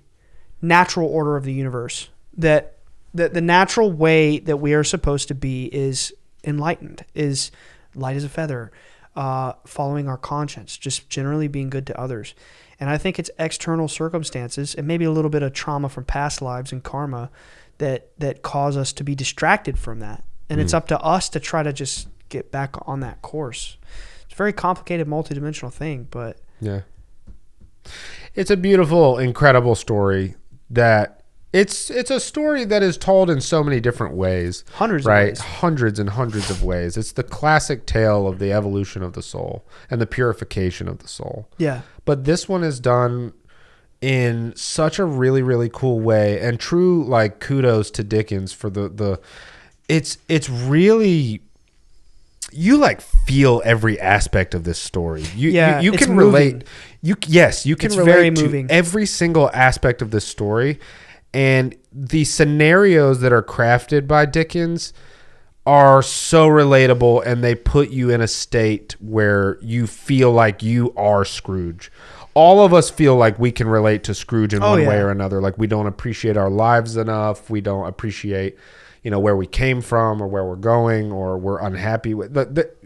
natural order of the universe. That the natural way that we are supposed to be is enlightened, is light as a feather, following our conscience, just generally being good to others. And I think it's external circumstances and maybe a little bit of trauma from past lives and karma that cause us to be distracted from that. And it's up to us to try to just get back on that course. It's a very complicated, multidimensional thing, but Yeah. It's a beautiful, incredible story that it's a story that is told in so many different ways. hundreds of Right? ways. Hundreds and hundreds of ways. It's the classic tale of the evolution of the soul and the purification of the soul. Yeah. But this one is done in such a really, really cool way, and true like kudos to Dickens for the it's really, you like feel every aspect of this story. You it's can moving. relate. You can It's relate very to moving. every single aspect of this story, and the scenarios that are crafted by Dickens are so relatable, and they put you in a state where you feel like you are Scrooge. All of us feel like we can relate to Scrooge in one way or another. Like we don't appreciate our lives enough. We don't appreciate, where we came from or where we're going, or we're unhappy with.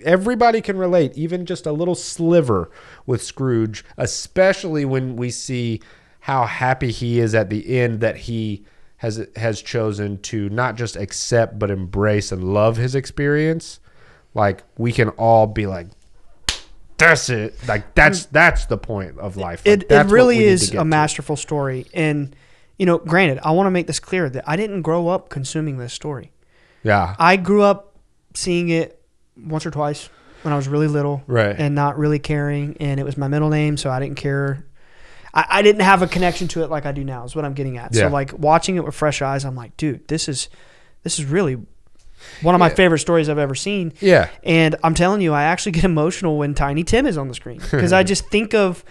Everybody can relate, even just a little sliver with Scrooge, especially when we see how happy he is at the end that he has chosen to not just accept but embrace and love his experience. Like we can all be like, that's it. Like that's the point of life. Like, It really what we need to is get a to. masterful story. And, granted, I want to make this clear that I didn't grow up consuming this story. Yeah. I grew up seeing it once or twice when I was really little, Right. and not really caring. And it was my middle name, so I didn't care. I didn't have a connection to it like I do now, is what I'm getting at. Yeah. So, like, watching it with fresh eyes, I'm like, dude, this is really one of my favorite stories I've ever seen. Yeah. And I'm telling you, I actually get emotional when Tiny Tim is on the screen, because I just think of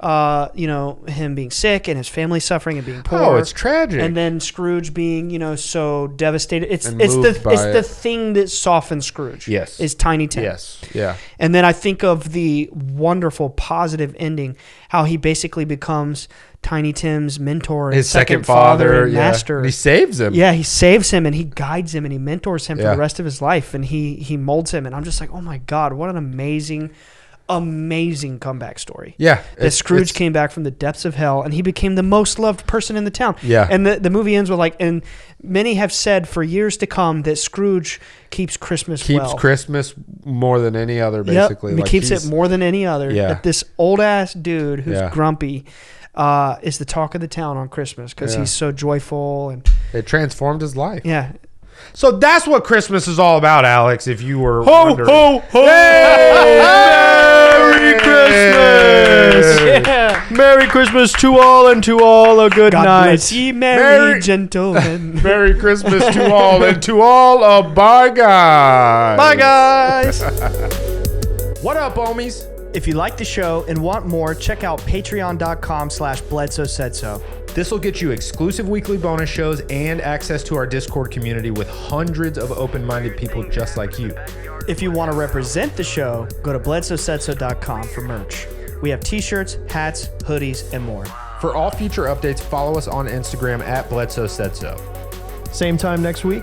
him being sick and his family suffering and being poor. Oh, it's tragic. And then Scrooge being, so devastated. It's And it's moved by the it. thing that softens Scrooge. Yes. Is Tiny Tim. Yes. Yeah. And then I think of the wonderful positive ending, how he basically becomes Tiny Tim's mentor and His second father, and yeah. master. And he saves him. Yeah, he saves him and he guides him and he mentors him for Yeah. the rest of his life, and he molds him, and I'm just like, oh my God, what an amazing amazing comeback story. Yeah. That Scrooge came back from the depths of hell and he became the most loved person in the town. Yeah. And the movie ends with like, and many have said for years to come that Scrooge keeps Christmas well. Christmas more than any other, basically. Yep. He keeps it more than any other. Yeah. That this old ass dude who's grumpy is the talk of the town on Christmas because he's so joyful. And it transformed his life. Yeah. So that's what Christmas is all about, Alex, if you were wondering. Ho, ho! Merry Christmas! Yeah. Merry Christmas to all, and to all a good God night. bless ye, merry gentlemen. Merry Christmas to all, and to all a bye, guys. Bye, guys. What up, homies? If you like the show and want more, check out patreon.com/Bledsoe said so. This will get you exclusive weekly bonus shows and access to our Discord community with hundreds of open-minded people just like you. If you want to represent the show, go to bledsoesaidso.com for merch. We have t-shirts, hats, hoodies, and more. For all future updates, follow us on Instagram at Bledsoe Said So. Same time next week.